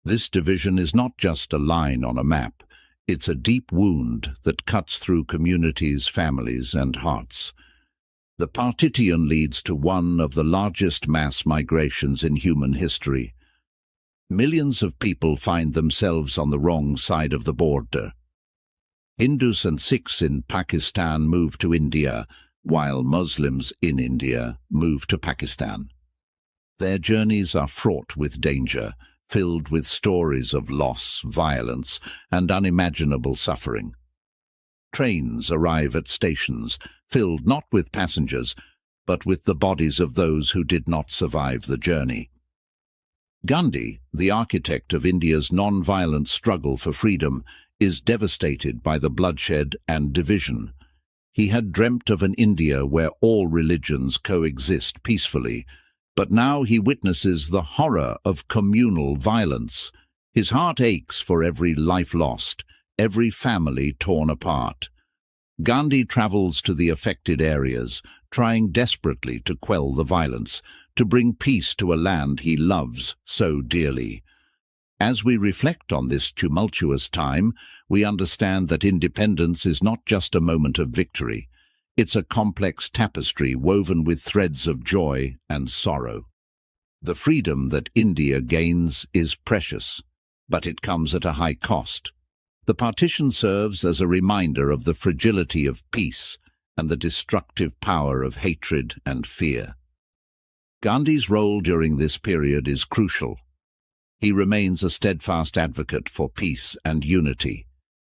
This division is not just a line on a map, it's a deep wound that cuts through communities, families, and hearts. The partition leads to one of the largest mass migrations in human history. Millions of people find themselves on the wrong side of the border. Hindus and Sikhs in Pakistan move to India, while Muslims in India move to Pakistan. Their journeys are fraught with danger, filled with stories of loss, violence, and unimaginable suffering. Trains arrive at stations, filled not with passengers, but with the bodies of those who did not survive the journey. Gandhi, the architect of India's non-violent struggle for freedom, is devastated by the bloodshed and division. He had dreamt of an India where all religions coexist peacefully, but now he witnesses the horror of communal violence. His heart aches for every life lost, every family torn apart. Gandhi travels to the affected areas, trying desperately to quell the violence, to bring peace to a land he loves so dearly. As we reflect on this tumultuous time, we understand that independence is not just a moment of victory. It's a complex tapestry woven with threads of joy and sorrow. The freedom that India gains is precious, but it comes at a high cost. The partition serves as a reminder of the fragility of peace and the destructive power of hatred and fear. Gandhi's role during this period is crucial. He remains a steadfast advocate for peace and unity,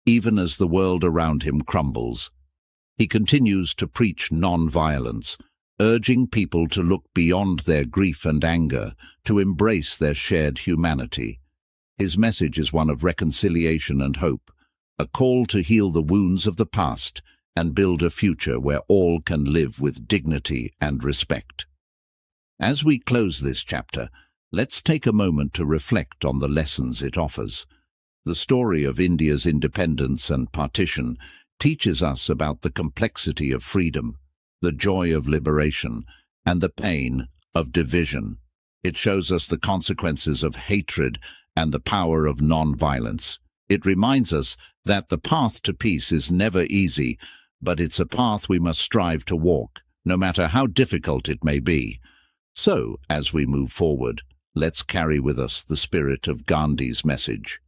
even as the world around him crumbles. He continues to preach non-violence, urging people to look beyond their grief and anger, to embrace their shared humanity. His message is one of reconciliation and hope, a call to heal the wounds of the past and build a future where all can live with dignity and respect. As we close this chapter, let's take a moment to reflect on the lessons it offers. The story of India's independence and partition teaches us about the complexity of freedom, the joy of liberation, and the pain of division. It shows us the consequences of hatred and the power of non-violence. It reminds us that the path to peace is never easy, but it's a path we must strive to walk, no matter how difficult it may be. So, as we move forward, let's carry with us the spirit of Gandhi's message.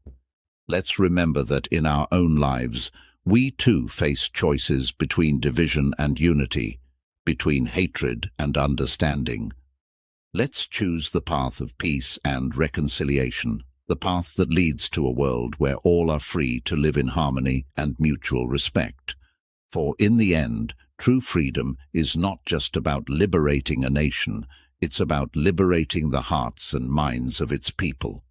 Let's remember that in our own lives, we too face choices between division and unity, between hatred and understanding. Let's choose the path of peace and reconciliation, the path that leads to a world where all are free to live in harmony and mutual respect. For in the end, true freedom is not just about liberating a nation, it's about liberating the hearts and minds of its people.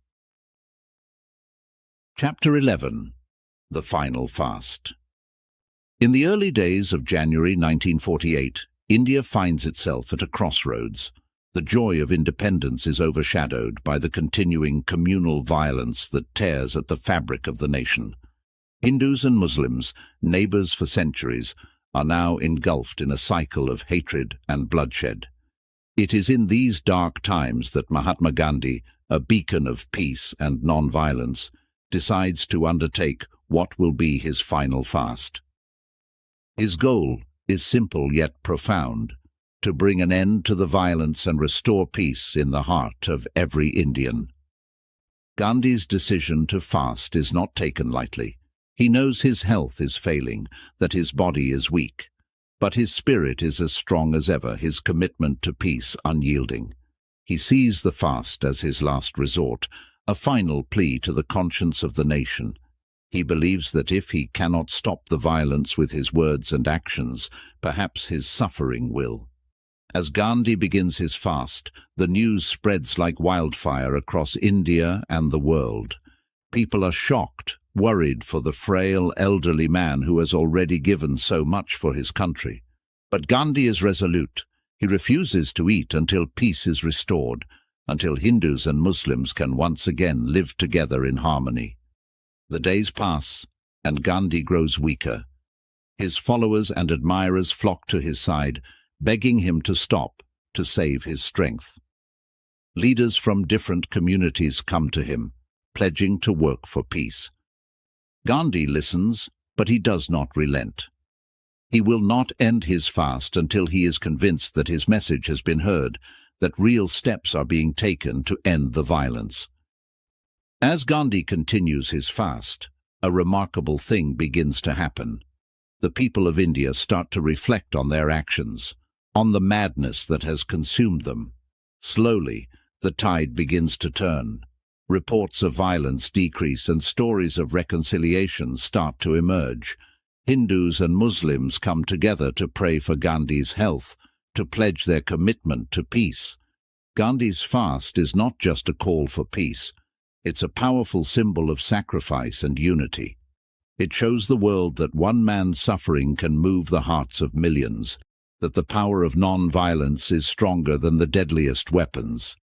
Chapter 11. The Final Fast. In the early days of January 1948, India finds itself at a crossroads. The joy of independence is overshadowed by the continuing communal violence that tears at the fabric of the nation. Hindus and Muslims, neighbors for centuries, are now engulfed in a cycle of hatred and bloodshed. It is in these dark times that Mahatma Gandhi, a beacon of peace and non-violence, decides to undertake what will be his final fast. His goal is simple yet profound: to bring an end to the violence and restore peace in the heart of every Indian. Gandhi's decision to fast is not taken lightly. He knows his health is failing, that his body is weak, but his spirit is as strong as ever, his commitment to peace unyielding. He sees the fast as his last resort, a final plea to the conscience of the nation. He believes that if he cannot stop the violence with his words and actions, perhaps his suffering will. As Gandhi begins his fast, the news spreads like wildfire across India and the world. People are shocked, worried for the frail, elderly man who has already given so much for his country. But Gandhi is resolute. He refuses to eat until peace is restored, until Hindus and Muslims can once again live together in harmony. The days pass, and Gandhi grows weaker. His followers and admirers flock to his side, begging him to stop, to save his strength. Leaders from different communities come to him, pledging to work for peace. Gandhi listens, but he does not relent. He will not end his fast until he is convinced that his message has been heard, that real steps are being taken to end the violence. As Gandhi continues his fast, a remarkable thing begins to happen. The people of India start to reflect on their actions, on the madness that has consumed them. Slowly, the tide begins to turn. Reports of violence decrease and stories of reconciliation start to emerge. Hindus and Muslims come together to pray for Gandhi's health, to pledge their commitment to peace. Gandhi's fast is not just a call for peace. It's a powerful symbol of sacrifice and unity. It shows the world that one man's suffering can move the hearts of millions, that the power of non-violence is stronger than the deadliest weapons.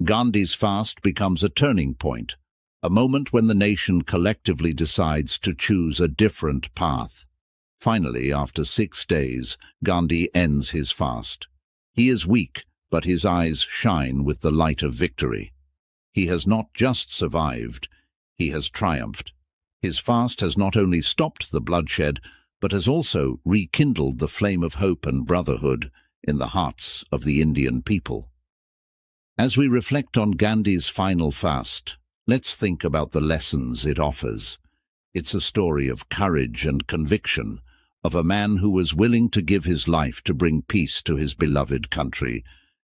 Gandhi's fast becomes a turning point, a moment when the nation collectively decides to choose a different path. Finally, after 6 days, Gandhi ends his fast. He is weak, but his eyes shine with the light of victory. He has not just survived, he has triumphed. His fast has not only stopped the bloodshed, but has also rekindled the flame of hope and brotherhood in the hearts of the Indian people. As we reflect on Gandhi's final fast, let's think about the lessons it offers. It's a story of courage and conviction, of a man who was willing to give his life to bring peace to his beloved country.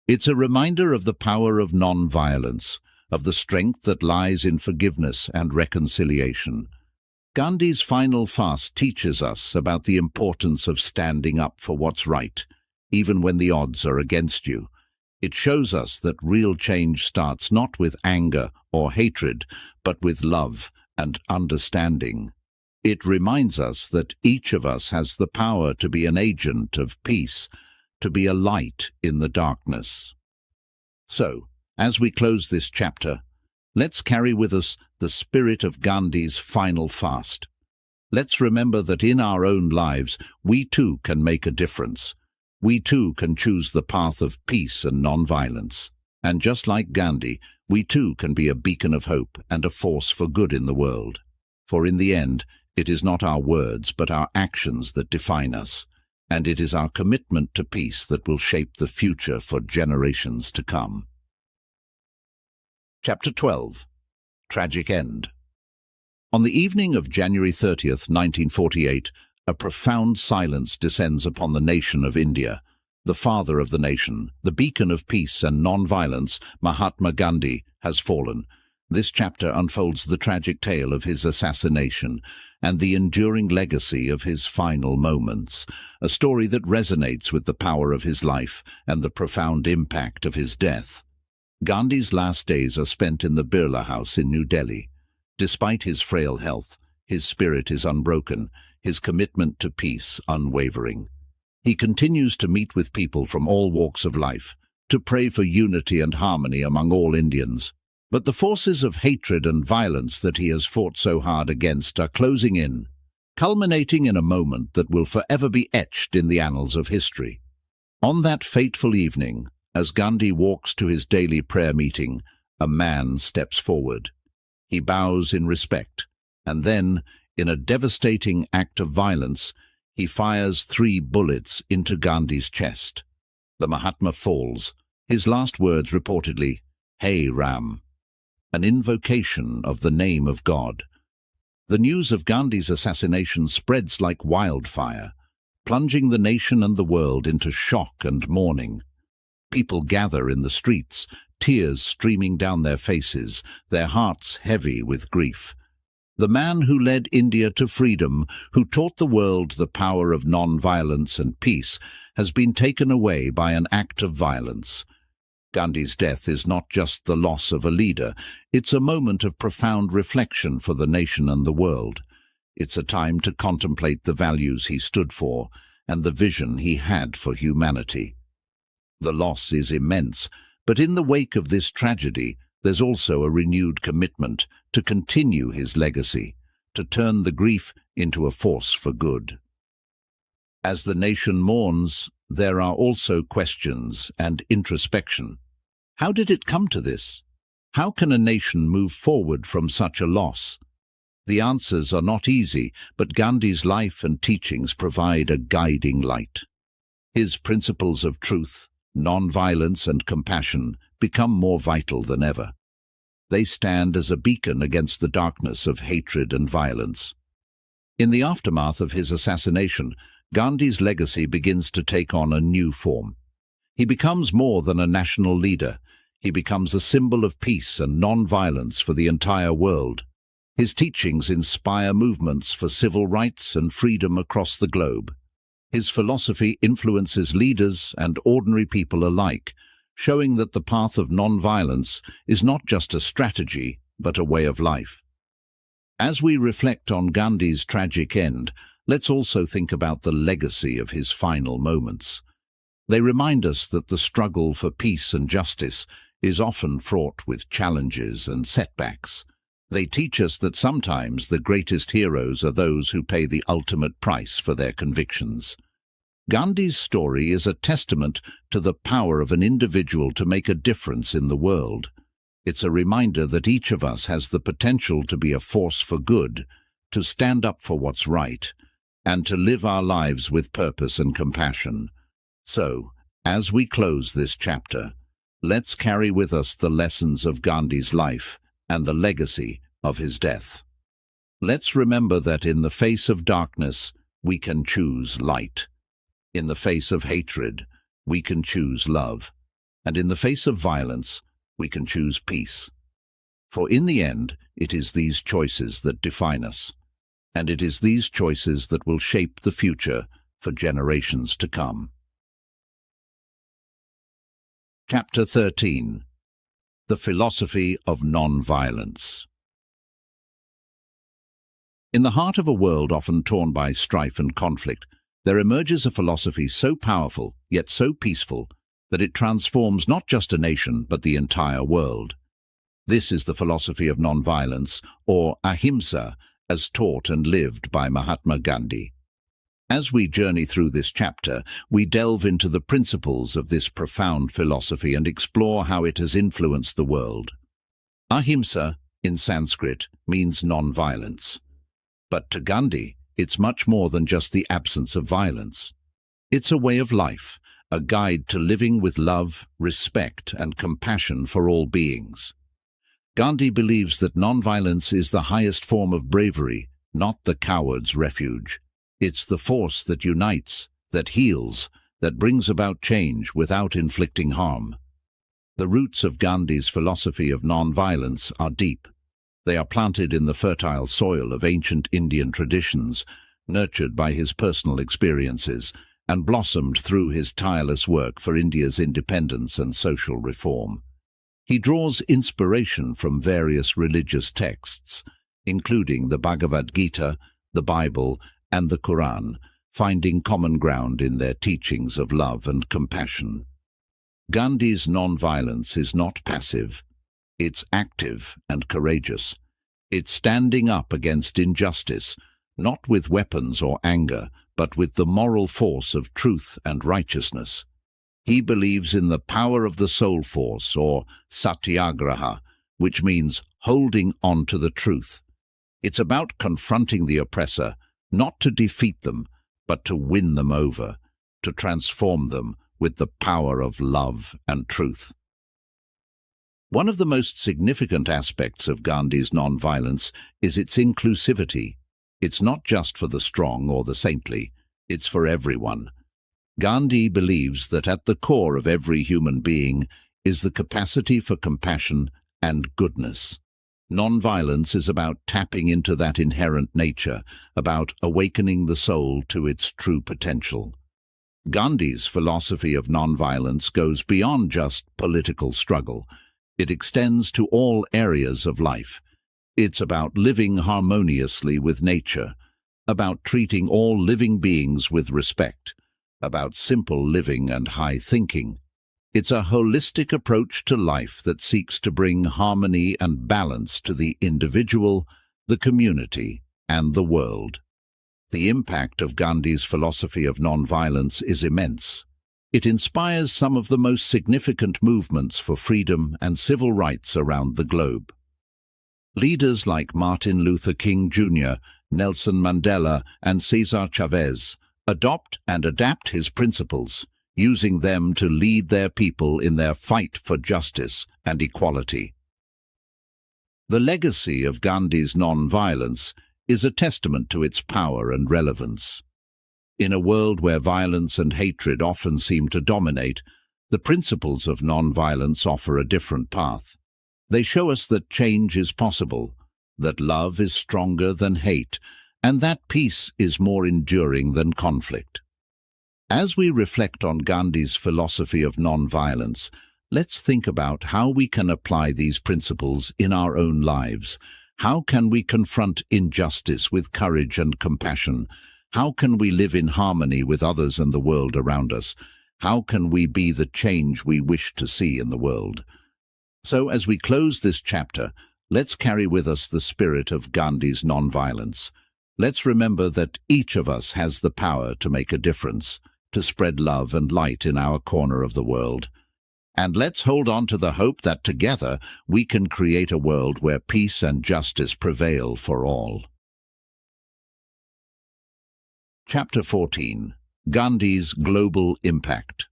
It's a reminder of the power of non-violence, of the strength that lies in forgiveness and reconciliation. Gandhi's final fast teaches us about the importance of standing up for what's right, even when the odds are against you. It shows us that real change starts not with anger or hatred, but with love and understanding. It reminds us that each of us has the power to be an agent of peace, to be a light in the darkness. So, as we close this chapter, let's carry with us the spirit of Gandhi's final fast. Let's remember that in our own lives, we too can make a difference. We too can choose the path of peace and non-violence. And just like Gandhi, we too can be a beacon of hope and a force for good in the world. For in the end, it is not our words but our actions that define us, and it is our commitment to peace that will shape the future for generations to come. Chapter 12. Tragic End. On the evening of January 30th, 1948, a profound silence descends upon the nation of India. The father of the nation, the beacon of peace and non-violence, Mahatma Gandhi, has fallen. This chapter unfolds the tragic tale of his assassination and the enduring legacy of his final moments, a story that resonates with the power of his life and the profound impact of his death. Gandhi's last days are spent in the Birla House in New Delhi. Despite his frail health, his spirit is unbroken, his commitment to peace unwavering. He continues to meet with people from all walks of life, to pray for unity and harmony among all Indians. But the forces of hatred and violence that he has fought so hard against are closing in, culminating in a moment that will forever be etched in the annals of history. On that fateful evening, as Gandhi walks to his daily prayer meeting, a man steps forward. He bows in respect, and then, in a devastating act of violence, he fires 3 bullets into Gandhi's chest. The Mahatma falls, his last words reportedly, "Hey Ram," an invocation of the name of God. The news of Gandhi's assassination spreads like wildfire, plunging the nation and the world into shock and mourning. People gather in the streets, tears streaming down their faces, their hearts heavy with grief. The man who led India to freedom, who taught the world the power of non-violence and peace, has been taken away by an act of violence. Gandhi's death is not just the loss of a leader, it's a moment of profound reflection for the nation and the world. It's a time to contemplate the values he stood for and the vision he had for humanity. The loss is immense, but in the wake of this tragedy, there's also a renewed commitment to continue his legacy, to turn the grief into a force for good. As the nation mourns, there are also questions and introspection. How did it come to this? How can a nation move forward from such a loss? The answers are not easy, but Gandhi's life and teachings provide a guiding light. His principles of truth, non-violence and compassion become more vital than ever. They stand as a beacon against the darkness of hatred and violence. In the aftermath of his assassination, Gandhi's legacy begins to take on a new form. He becomes more than a national leader. He becomes a symbol of peace and non-violence for the entire world. His teachings inspire movements for civil rights and freedom across the globe. His philosophy influences leaders and ordinary people alike, showing that the path of non-violence is not just a strategy, but a way of life. As we reflect on Gandhi's tragic end, let's also think about the legacy of his final moments. They remind us that the struggle for peace and justice is often fraught with challenges and setbacks. They teach us that sometimes the greatest heroes are those who pay the ultimate price for their convictions. Gandhi's story is a testament to the power of an individual to make a difference in the world. It's a reminder that each of us has the potential to be a force for good, to stand up for what's right, and to live our lives with purpose and compassion. So, as we close this chapter, let's carry with us the lessons of Gandhi's life and the legacy of his death. Let's remember that in the face of darkness, we can choose light. In the face of hatred, we can choose love. And in the face of violence, we can choose peace. For in the end, it is these choices that define us. And it is these choices that will shape the future for generations to come. Chapter 13. The Philosophy of Non-Violence. In the heart of a world often torn by strife and conflict, there emerges a philosophy so powerful, yet so peaceful, that it transforms not just a nation, but the entire world. This is the philosophy of non-violence, or ahimsa, as taught and lived by Mahatma Gandhi. As we journey through this chapter, we delve into the principles of this profound philosophy and explore how it has influenced the world. Ahimsa, in Sanskrit, means non-violence. But to Gandhi, it's much more than just the absence of violence. It's a way of life, a guide to living with love, respect, and compassion for all beings. Gandhi believes that non-violence is the highest form of bravery, not the coward's refuge. It's the force that unites, that heals, that brings about change without inflicting harm. The roots of Gandhi's philosophy of non-violence are deep. They are planted in the fertile soil of ancient Indian traditions, nurtured by his personal experiences, and blossomed through his tireless work for India's independence and social reform. He draws inspiration from various religious texts, including the Bhagavad Gita, the Bible, and the Quran, finding common ground in their teachings of love and compassion. Gandhi's non-violence is not passive. It's active and courageous. It's standing up against injustice, not with weapons or anger, but with the moral force of truth and righteousness. He believes in the power of the soul force, or satyagraha, which means holding on to the truth. It's about confronting the oppressor, not to defeat them, but to win them over, to transform them with the power of love and truth. One of the most significant aspects of Gandhi's non-violence is its inclusivity. It's not just for the strong or the saintly, it's for everyone. Gandhi believes that at the core of every human being is the capacity for compassion and goodness. Non-violence is about tapping into that inherent nature, about awakening the soul to its true potential. Gandhi's philosophy of non-violence goes beyond just political struggle. It extends to all areas of life. It's about living harmoniously with nature, about treating all living beings with respect, about simple living and high thinking. It's a holistic approach to life that seeks to bring harmony and balance to the individual, the community, and the world. The impact of Gandhi's philosophy of non-violence is immense. It inspires some of the most significant movements for freedom and civil rights around the globe. Leaders like Martin Luther King Jr., Nelson Mandela, and Cesar Chavez adopt and adapt his principles, using them to lead their people in their fight for justice and equality. The legacy of Gandhi's non-violence is a testament to its power and relevance. In a world where violence and hatred often seem to dominate, the principles of non-violence offer a different path. They show us that change is possible, that love is stronger than hate, and that peace is more enduring than conflict. As we reflect on Gandhi's philosophy of non-violence, let's think about how we can apply these principles in our own lives. How can we confront injustice with courage and compassion? How can we live in harmony with others and the world around us? How can we be the change we wish to see in the world? So, as we close this chapter, let's carry with us the spirit of Gandhi's non-violence. Let's remember that each of us has the power to make a difference, to spread love and light in our corner of the world. And let's hold on to the hope that together we can create a world where peace and justice prevail for all. Chapter 14. Gandhi's Global Impact.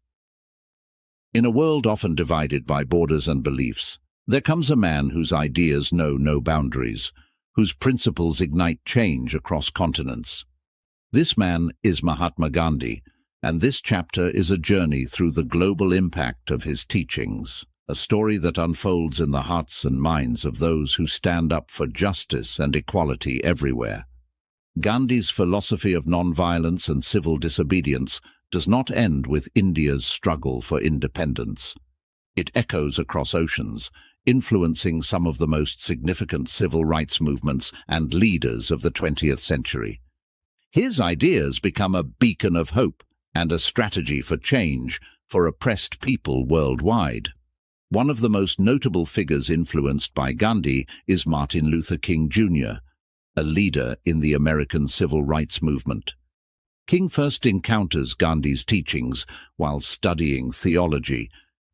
In a world often divided by borders and beliefs, there comes a man whose ideas know no boundaries, whose principles ignite change across continents. This man is Mahatma Gandhi, and this chapter is a journey through the global impact of his teachings, a story that unfolds in the hearts and minds of those who stand up for justice and equality everywhere. Gandhi's philosophy of non-violence and civil disobedience does not end with India's struggle for independence. It echoes across oceans, influencing some of the most significant civil rights movements and leaders of the 20th century. His ideas become a beacon of hope and a strategy for change for oppressed people worldwide. One of the most notable figures influenced by Gandhi is Martin Luther King Jr., a leader in the American civil rights movement. King first encounters Gandhi's teachings while studying theology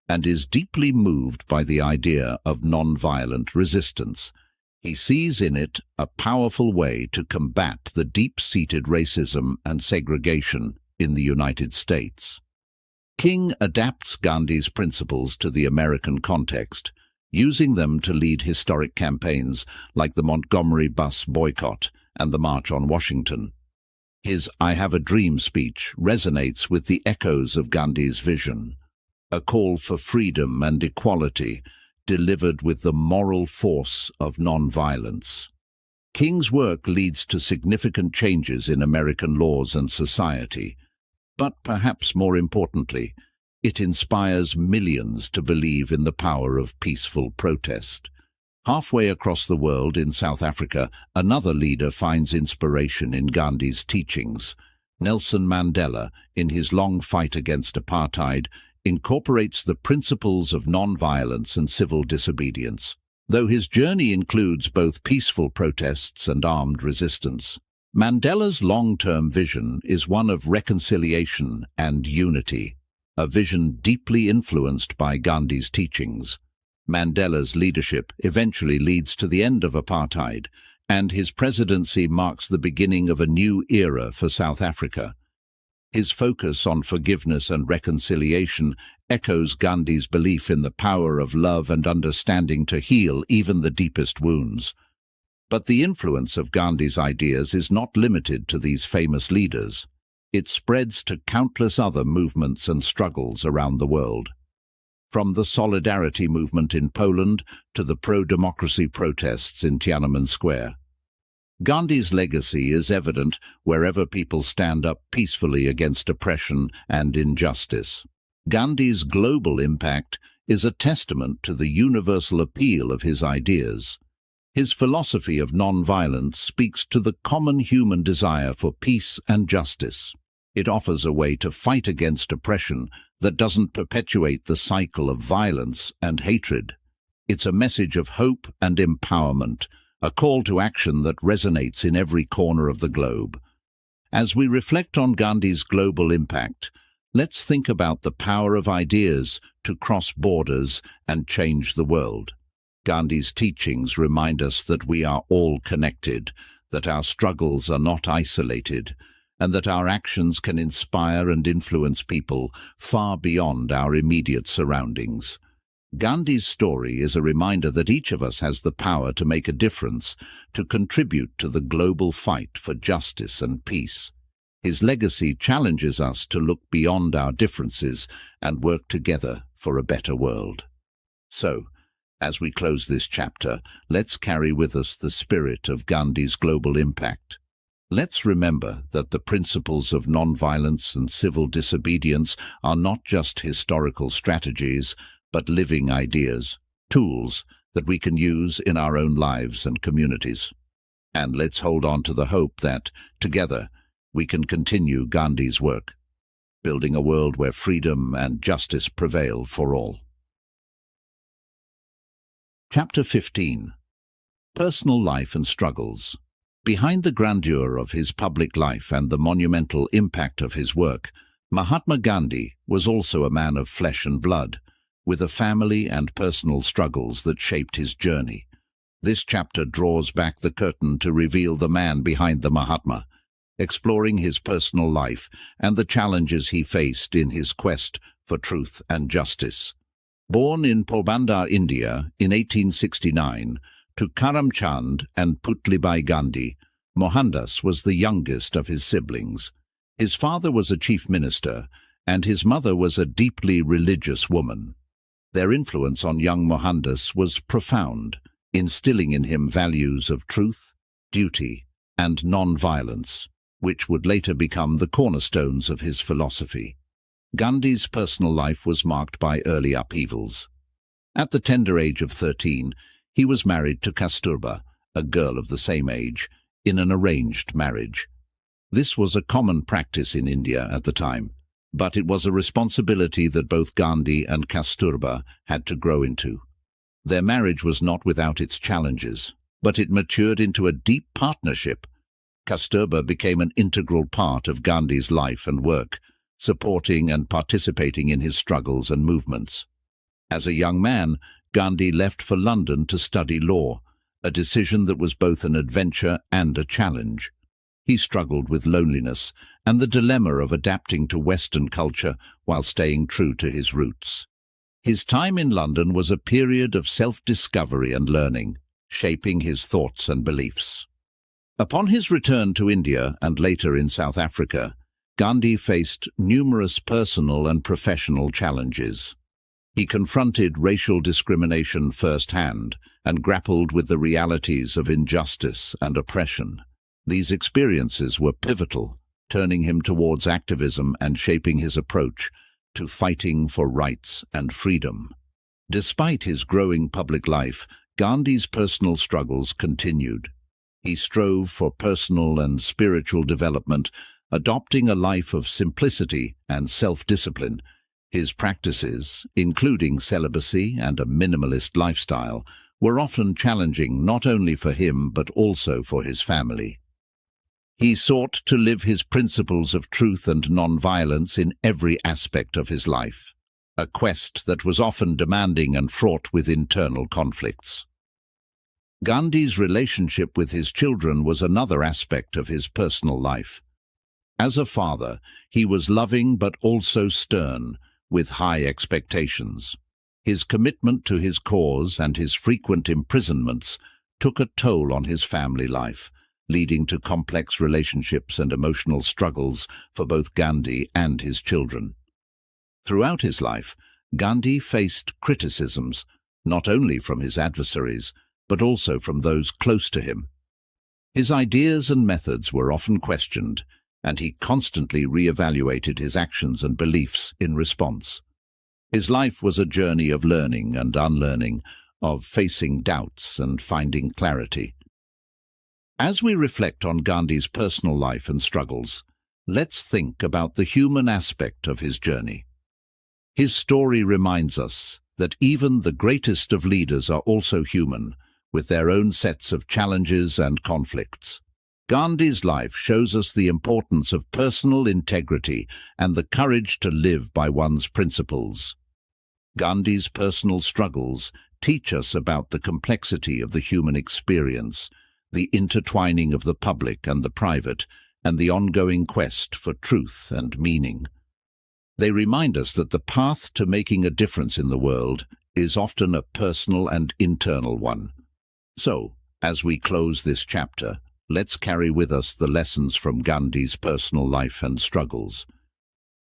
and is deeply moved by the idea of nonviolent resistance. He sees in it a powerful way to combat the deep-seated racism and segregation in the United States. King adapts Gandhi's principles to the American context, using them to lead historic campaigns like the Montgomery bus boycott and the March on Washington. His "I Have a Dream" speech resonates with the echoes of Gandhi's vision, a call for freedom and equality delivered with the moral force of non-violence. King's work leads to significant changes in American laws and society, but perhaps more importantly, it inspires millions to believe in the power of peaceful protest. Halfway across the world in South Africa, another leader finds inspiration in Gandhi's teachings. Nelson Mandela, in his long fight against apartheid, incorporates the principles of non-violence and civil disobedience. Though his journey includes both peaceful protests and armed resistance, Mandela's long-term vision is one of reconciliation and unity, a vision deeply influenced by Gandhi's teachings. Mandela's leadership eventually leads to the end of apartheid, and his presidency marks the beginning of a new era for South Africa. His focus on forgiveness and reconciliation echoes Gandhi's belief in the power of love and understanding to heal even the deepest wounds. But the influence of Gandhi's ideas is not limited to these famous leaders. It spreads to countless other movements and struggles around the world. From the Solidarity movement in Poland to the pro-democracy protests in Tiananmen Square, Gandhi's legacy is evident wherever people stand up peacefully against oppression and injustice. Gandhi's global impact is a testament to the universal appeal of his ideas. His philosophy of non-violence speaks to the common human desire for peace and justice. It offers a way to fight against oppression that doesn't perpetuate the cycle of violence and hatred. It's a message of hope and empowerment, a call to action that resonates in every corner of the globe. As we reflect on Gandhi's global impact, Let's think about the power of ideas to cross borders and change the world. Gandhi's teachings remind us that we are all connected, that our struggles are not isolated, and that our actions can inspire and influence people far beyond our immediate surroundings. Gandhi's story is a reminder that each of us has the power to make a difference, to contribute to the global fight for justice and peace. His legacy challenges us to look beyond our differences and work together for a better world. So, as we close this chapter, let's carry with us the spirit of Gandhi's global impact. Let's remember that the principles of nonviolence and civil disobedience are not just historical strategies, but living ideas, tools that we can use in our own lives and communities. And let's hold on to the hope that, together, we can continue Gandhi's work, building a world where freedom and justice prevail for all. Chapter 15. Personal Life and Struggles. Behind the grandeur of his public life and the monumental impact of his work, Mahatma Gandhi was also a man of flesh and blood, with a family and personal struggles that shaped his journey. This chapter draws back the curtain to reveal the man behind the Mahatma, exploring his personal life and the challenges he faced in his quest for truth and justice. Born in Porbandar, India, in 1869, to Karamchand and Putlibai Gandhi, Mohandas was the youngest of his siblings. His father was a chief minister, and his mother was a deeply religious woman. Their influence on young Mohandas was profound, instilling in him values of truth, duty, and non-violence, which would later become the cornerstones of his philosophy. Gandhi's personal life was marked by early upheavals. At the tender age of 13, he was married to Kasturba, a girl of the same age, in an arranged marriage. This was a common practice in India at the time, but it was a responsibility that both Gandhi and Kasturba had to grow into. Their marriage was not without its challenges, but it matured into a deep partnership. Kasturba became an integral part of Gandhi's life and work, supporting and participating in his struggles and movements. As a young man, Gandhi left for London to study law, a decision that was both an adventure and a challenge. He struggled with loneliness and the dilemma of adapting to Western culture while staying true to his roots. His time in London was a period of self-discovery and learning, shaping his thoughts and beliefs. Upon his return to India and later in South Africa, Gandhi faced numerous personal and professional challenges. He confronted racial discrimination firsthand and grappled with the realities of injustice and oppression. These experiences were pivotal, turning him towards activism and shaping his approach to fighting for rights and freedom. Despite his growing public life, Gandhi's personal struggles continued. He strove for personal and spiritual development, adopting a life of simplicity and self-discipline. His practices, including celibacy and a minimalist lifestyle, were often challenging not only for him but also for his family. He sought to live his principles of truth and non-violence in every aspect of his life, a quest that was often demanding and fraught with internal conflicts. Gandhi's relationship with his children was another aspect of his personal life. As a father, he was loving but also stern, with high expectations. His commitment to his cause and his frequent imprisonments took a toll on his family life, leading to complex relationships and emotional struggles for both Gandhi and his children. Throughout his life, Gandhi faced criticisms, not only from his adversaries, but also from those close to him. His ideas and methods were often questioned, and he constantly re-evaluated his actions and beliefs in response. His life was a journey of learning and unlearning, of facing doubts and finding clarity. As we reflect on Gandhi's personal life and struggles, let's think about the human aspect of his journey. His story reminds us that even the greatest of leaders are also human, with their own sets of challenges and conflicts. Gandhi's life shows us the importance of personal integrity and the courage to live by one's principles. Gandhi's personal struggles teach us about the complexity of the human experience, the intertwining of the public and the private, and the ongoing quest for truth and meaning. They remind us that the path to making a difference in the world is often a personal and internal one. So, as we close this chapter, let's carry with us the lessons from Gandhi's personal life and struggles.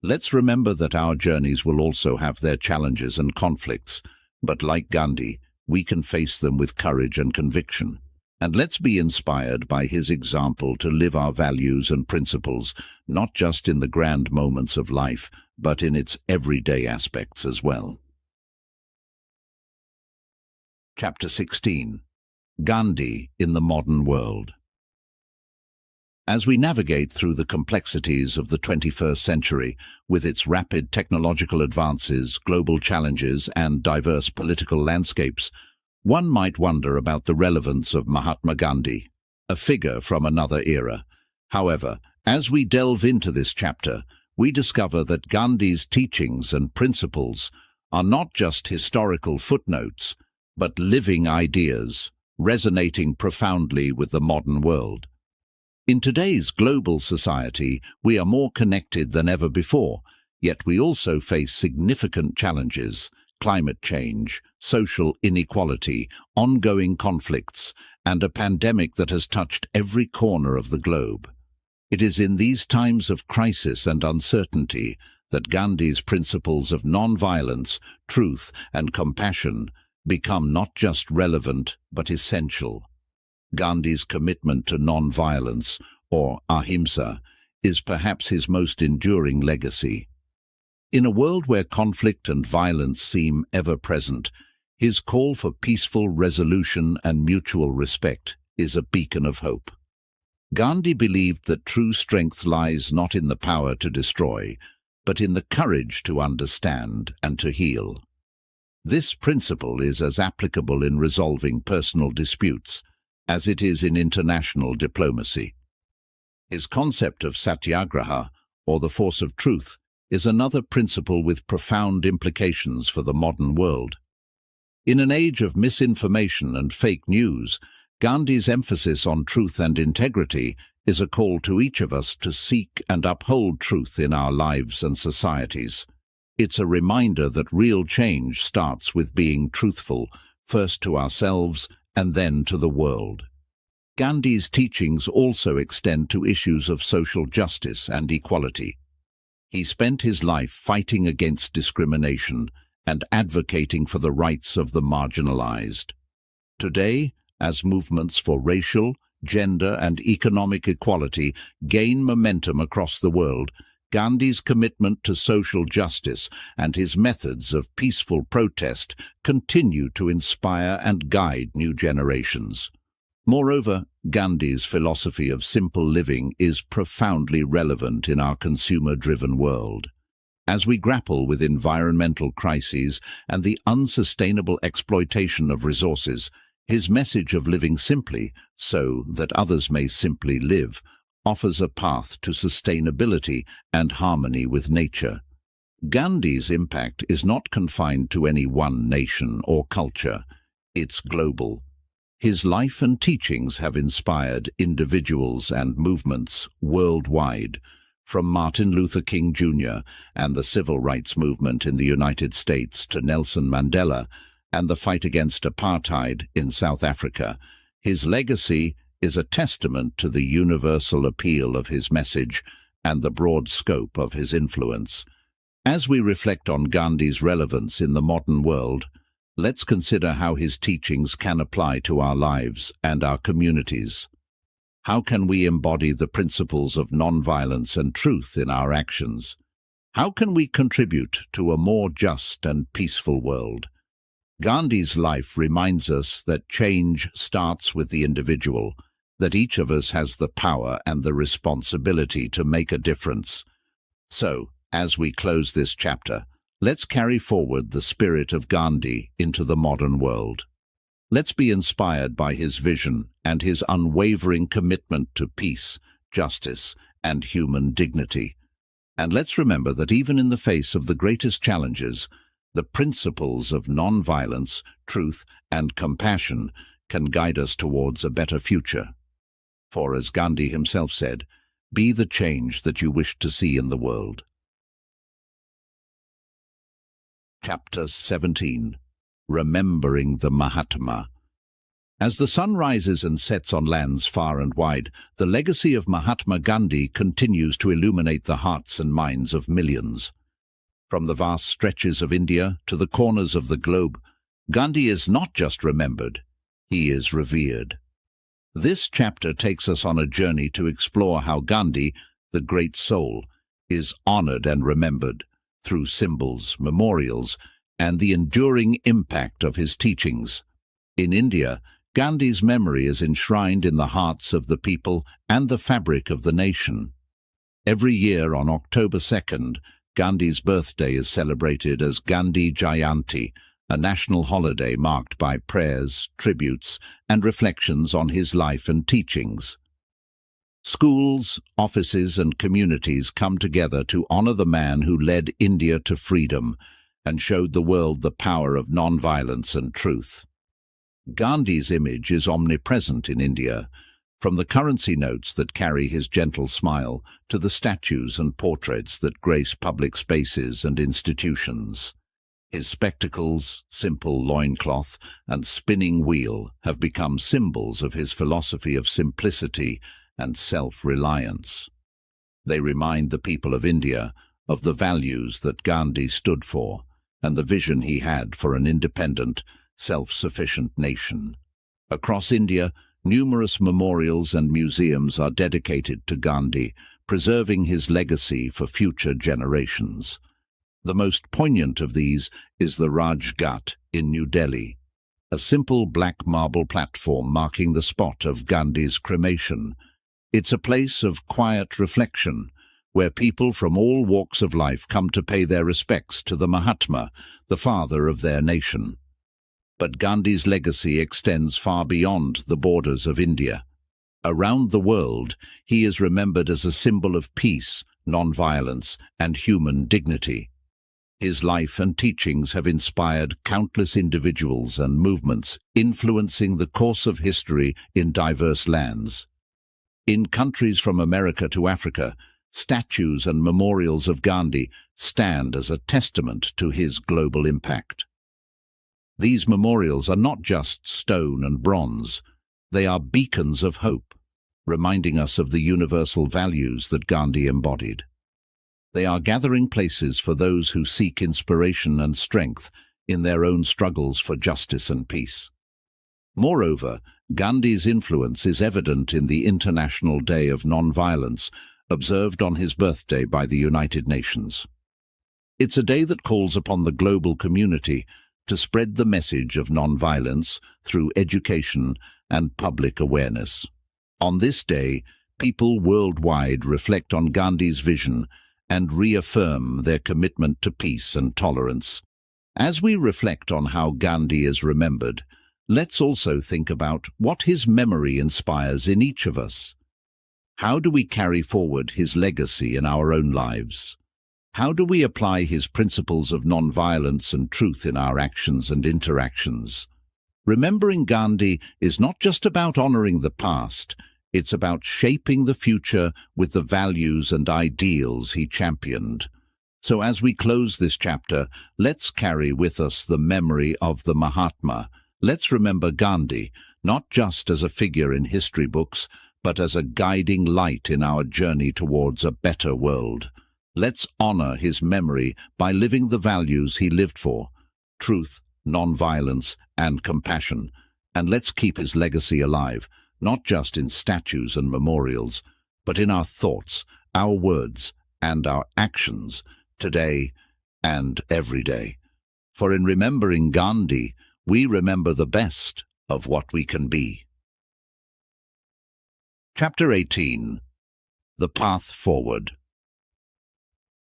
Let's remember that our journeys will also have their challenges and conflicts, but like Gandhi, we can face them with courage and conviction. And let's be inspired by his example to live our values and principles, not just in the grand moments of life, but in its everyday aspects as well. Chapter 16. Gandhi in the Modern World. As we navigate through the complexities of the 21st century, with its rapid technological advances, global challenges, and diverse political landscapes, one might wonder about the relevance of Mahatma Gandhi, a figure from another era. However, as we delve into this chapter, we discover that Gandhi's teachings and principles are not just historical footnotes, but living ideas, resonating profoundly with the modern world. In today's global society, we are more connected than ever before, yet we also face significant challenges: climate change, social inequality, ongoing conflicts, and a pandemic that has touched every corner of the globe. It is in these times of crisis and uncertainty that Gandhi's principles of non-violence, truth, and compassion become not just relevant but essential. Gandhi's commitment to non-violence, or ahimsa, is perhaps his most enduring legacy. In a world where conflict and violence seem ever-present, his call for peaceful resolution and mutual respect is a beacon of hope. Gandhi believed that true strength lies not in the power to destroy, but in the courage to understand and to heal. This principle is as applicable in resolving personal disputes as it is in international diplomacy. His concept of satyagraha, or the force of truth, is another principle with profound implications for the modern world. In an age of misinformation and fake news, Gandhi's emphasis on truth and integrity is a call to each of us to seek and uphold truth in our lives and societies. It's a reminder that real change starts with being truthful, first to ourselves and then to the world. Gandhi's teachings also extend to issues of social justice and equality. He spent his life fighting against discrimination and advocating for the rights of the marginalized. Today, as movements for racial, gender, and economic equality gain momentum across the world, Gandhi's commitment to social justice and his methods of peaceful protest continue to inspire and guide new generations. Moreover, Gandhi's philosophy of simple living is profoundly relevant in our consumer-driven world. As we grapple with environmental crises and the unsustainable exploitation of resources, his message of living simply, so that others may simply live, offers a path to sustainability and harmony with nature. Gandhi's impact is not confined to any one nation or culture. It's global. His life and teachings have inspired individuals and movements worldwide, from Martin Luther King Jr. and the civil rights movement in the United States to Nelson Mandela and the fight against apartheid in South Africa. His legacy is a testament to the universal appeal of his message and the broad scope of his influence. As we reflect on Gandhi's relevance in the modern world, let's consider how his teachings can apply to our lives and our communities. How can we embody the principles of nonviolence and truth in our actions? How can we contribute to a more just and peaceful world? Gandhi's life reminds us that change starts with the individual, that each of us has the power and the responsibility to make a difference. So, as we close this chapter, let's carry forward the spirit of Gandhi into the modern world. Let's be inspired by his vision and his unwavering commitment to peace, justice, and human dignity. And let's remember that even in the face of the greatest challenges, the principles of non-violence, truth, and compassion can guide us towards a better future. For as Gandhi himself said, "Be the change that you wish to see in the world." Chapter 17. Remembering the Mahatma. As the sun rises and sets on lands far and wide, the legacy of Mahatma Gandhi continues to illuminate the hearts and minds of millions. From the vast stretches of India to the corners of the globe, Gandhi is not just remembered, he is revered. This chapter takes us on a journey to explore how Gandhi, the great soul, is honored and remembered through symbols, memorials, and the enduring impact of his teachings. In India, Gandhi's memory is enshrined in the hearts of the people and the fabric of the nation. Every year on October 2nd, Gandhi's birthday is celebrated as Gandhi Jayanti, a national holiday marked by prayers, tributes, and reflections on his life and teachings. Schools, offices, and communities come together to honor the man who led India to freedom and showed the world the power of non-violence and truth. Gandhi's image is omnipresent in India, from the currency notes that carry his gentle smile to the statues and portraits that grace public spaces and institutions. His spectacles, simple loincloth, and spinning wheel have become symbols of his philosophy of simplicity and self-reliance. They remind the people of India of the values that Gandhi stood for and the vision he had for an independent, self-sufficient nation. Across India, numerous memorials and museums are dedicated to Gandhi, preserving his legacy for future generations. The most poignant of these is the Raj Ghat in New Delhi, a simple black marble platform marking the spot of Gandhi's cremation. It's a place of quiet reflection, where people from all walks of life come to pay their respects to the Mahatma, the father of their nation. But Gandhi's legacy extends far beyond the borders of India. Around the world, he is remembered as a symbol of peace, non-violence, and human dignity. His life and teachings have inspired countless individuals and movements, influencing the course of history in diverse lands. In countries from America to Africa, statues and memorials of Gandhi stand as a testament to his global impact. These memorials are not just stone and bronze, they are beacons of hope, reminding us of the universal values that Gandhi embodied. They are gathering places for those who seek inspiration and strength in their own struggles for justice and peace. Moreover, Gandhi's influence is evident in the International Day of Nonviolence, observed on his birthday by the United Nations. It's a day that calls upon the global community to spread the message of nonviolence through education and public awareness. On this day, people worldwide reflect on Gandhi's vision and reaffirm their commitment to peace and tolerance. As we reflect on how Gandhi is remembered, let's also think about what his memory inspires in each of us. How do we carry forward his legacy in our own lives? How do we apply his principles of nonviolence and truth in our actions and interactions? Remembering Gandhi is not just about honoring the past, it's about shaping the future with the values and ideals he championed. So as we close this chapter, let's carry with us the memory of the Mahatma. Let's remember Gandhi, not just as a figure in history books, but as a guiding light in our journey towards a better world. Let's honor his memory by living the values he lived for: truth, non-violence, and compassion. And let's keep his legacy alive, not just in statues and memorials, but in our thoughts, our words, and our actions, today and every day. For in remembering Gandhi, we remember the best of what we can be. Chapter 18. The Path Forward.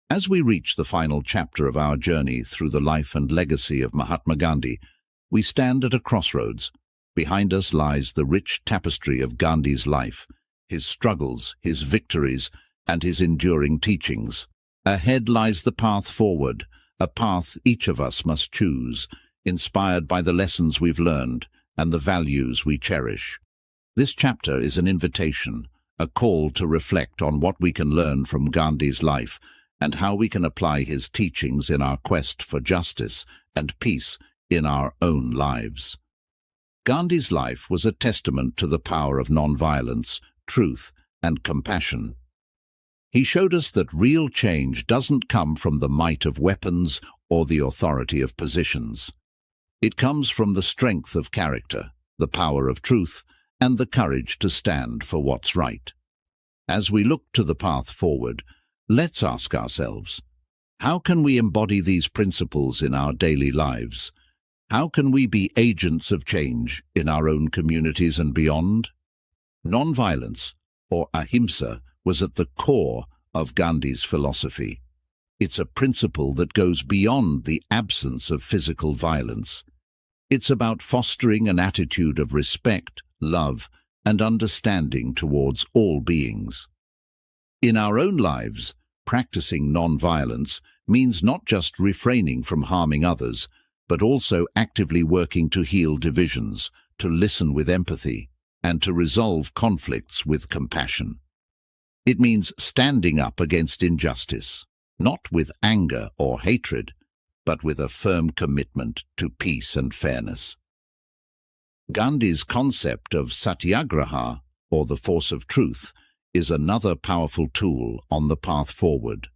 As we reach the final chapter of our journey through the life and legacy of Mahatma Gandhi, we stand at a crossroads, Behind us lies the rich tapestry of Gandhi's life, his struggles, his victories, and his enduring teachings. Ahead lies the path forward, a path each of us must choose, inspired by the lessons we've learned and the values we cherish. This chapter is an invitation, a call to reflect on what we can learn from Gandhi's life and how we can apply his teachings in our quest for justice and peace in our own lives. Gandhi's life was a testament to the power of non-violence, truth, and compassion. He showed us that real change doesn't come from the might of weapons or the authority of positions. It comes from the strength of character, the power of truth, and the courage to stand for what's right. As we look to the path forward, let's ask ourselves, how can we embody these principles in our daily lives? How can we be agents of change in our own communities and beyond? Non-violence, or ahimsa, was at the core of Gandhi's philosophy. It's a principle that goes beyond the absence of physical violence. It's about fostering an attitude of respect, love, and understanding towards all beings. In our own lives, practicing non-violence means not just refraining from harming others, but also actively working to heal divisions, to listen with empathy, and to resolve conflicts with compassion. It means standing up against injustice, not with anger or hatred, but with a firm commitment to peace and fairness. Gandhi's concept of satyagraha, or the force of truth, is another powerful tool on the path forward.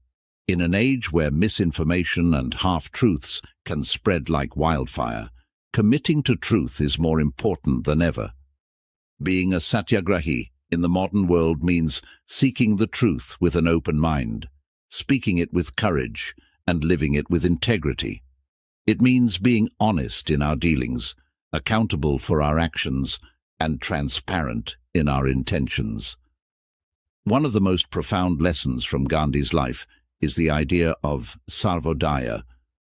In an age where misinformation and half-truths can spread like wildfire, committing to truth is more important than ever. Being a satyagrahi in the modern world means seeking the truth with an open mind, speaking it with courage, and living it with integrity. It means being honest in our dealings, accountable for our actions, and transparent in our intentions. One of the most profound lessons from Gandhi's life is the idea of sarvodaya,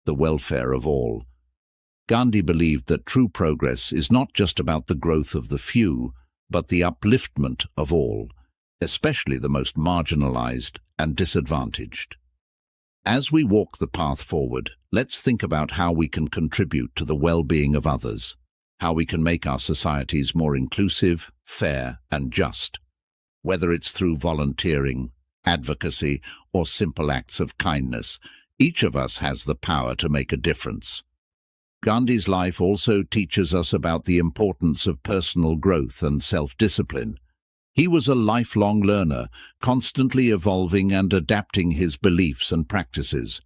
the welfare of all. Gandhi believed that true progress is not just about the growth of the few, but the upliftment of all, especially the most marginalized and disadvantaged. As we walk the path forward, let's think about how we can contribute to the well-being of others, how we can make our societies more inclusive, fair, and just. Whether it's through volunteering, advocacy, or simple acts of kindness, each of us has the power to make a difference. Gandhi's life also teaches us about the importance of personal growth and self-discipline. He was a lifelong learner, constantly evolving and adapting his beliefs and practices.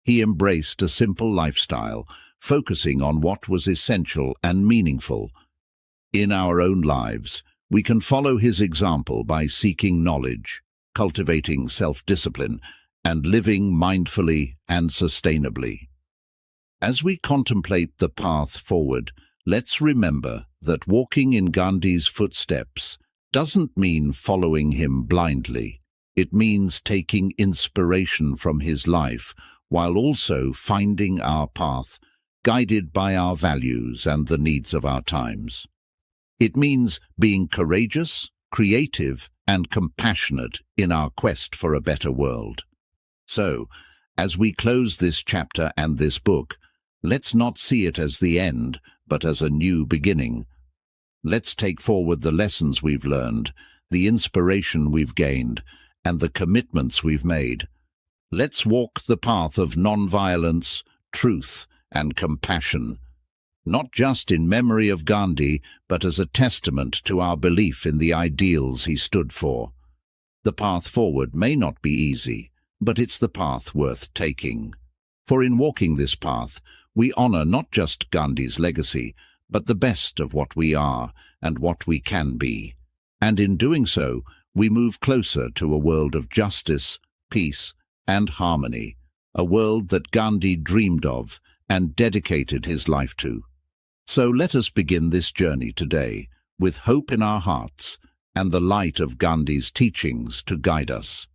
He embraced a simple lifestyle, focusing on what was essential and meaningful. In our own lives, we can follow his example by seeking knowledge, cultivating self-discipline, and living mindfully and sustainably. As we contemplate the path forward, let's remember that walking in Gandhi's footsteps doesn't mean following him blindly. It means taking inspiration from his life while also finding our path, guided by our values and the needs of our times. It means being courageous, creative, and compassionate in our quest for a better world. So, as we close this chapter and this book, let's not see it as the end, but as a new beginning. Let's take forward the lessons we've learned, the inspiration we've gained, and the commitments we've made. Let's walk the path of non-violence, truth, and compassion, not just in memory of Gandhi, but as a testament to our belief in the ideals he stood for. The path forward may not be easy, but it's the path worth taking. For in walking this path, we honor not just Gandhi's legacy, but the best of what we are and what we can be. And in doing so, we move closer to a world of justice, peace, and harmony, a world that Gandhi dreamed of and dedicated his life to. So let us begin this journey today, with hope in our hearts and the light of Gandhi's teachings to guide us.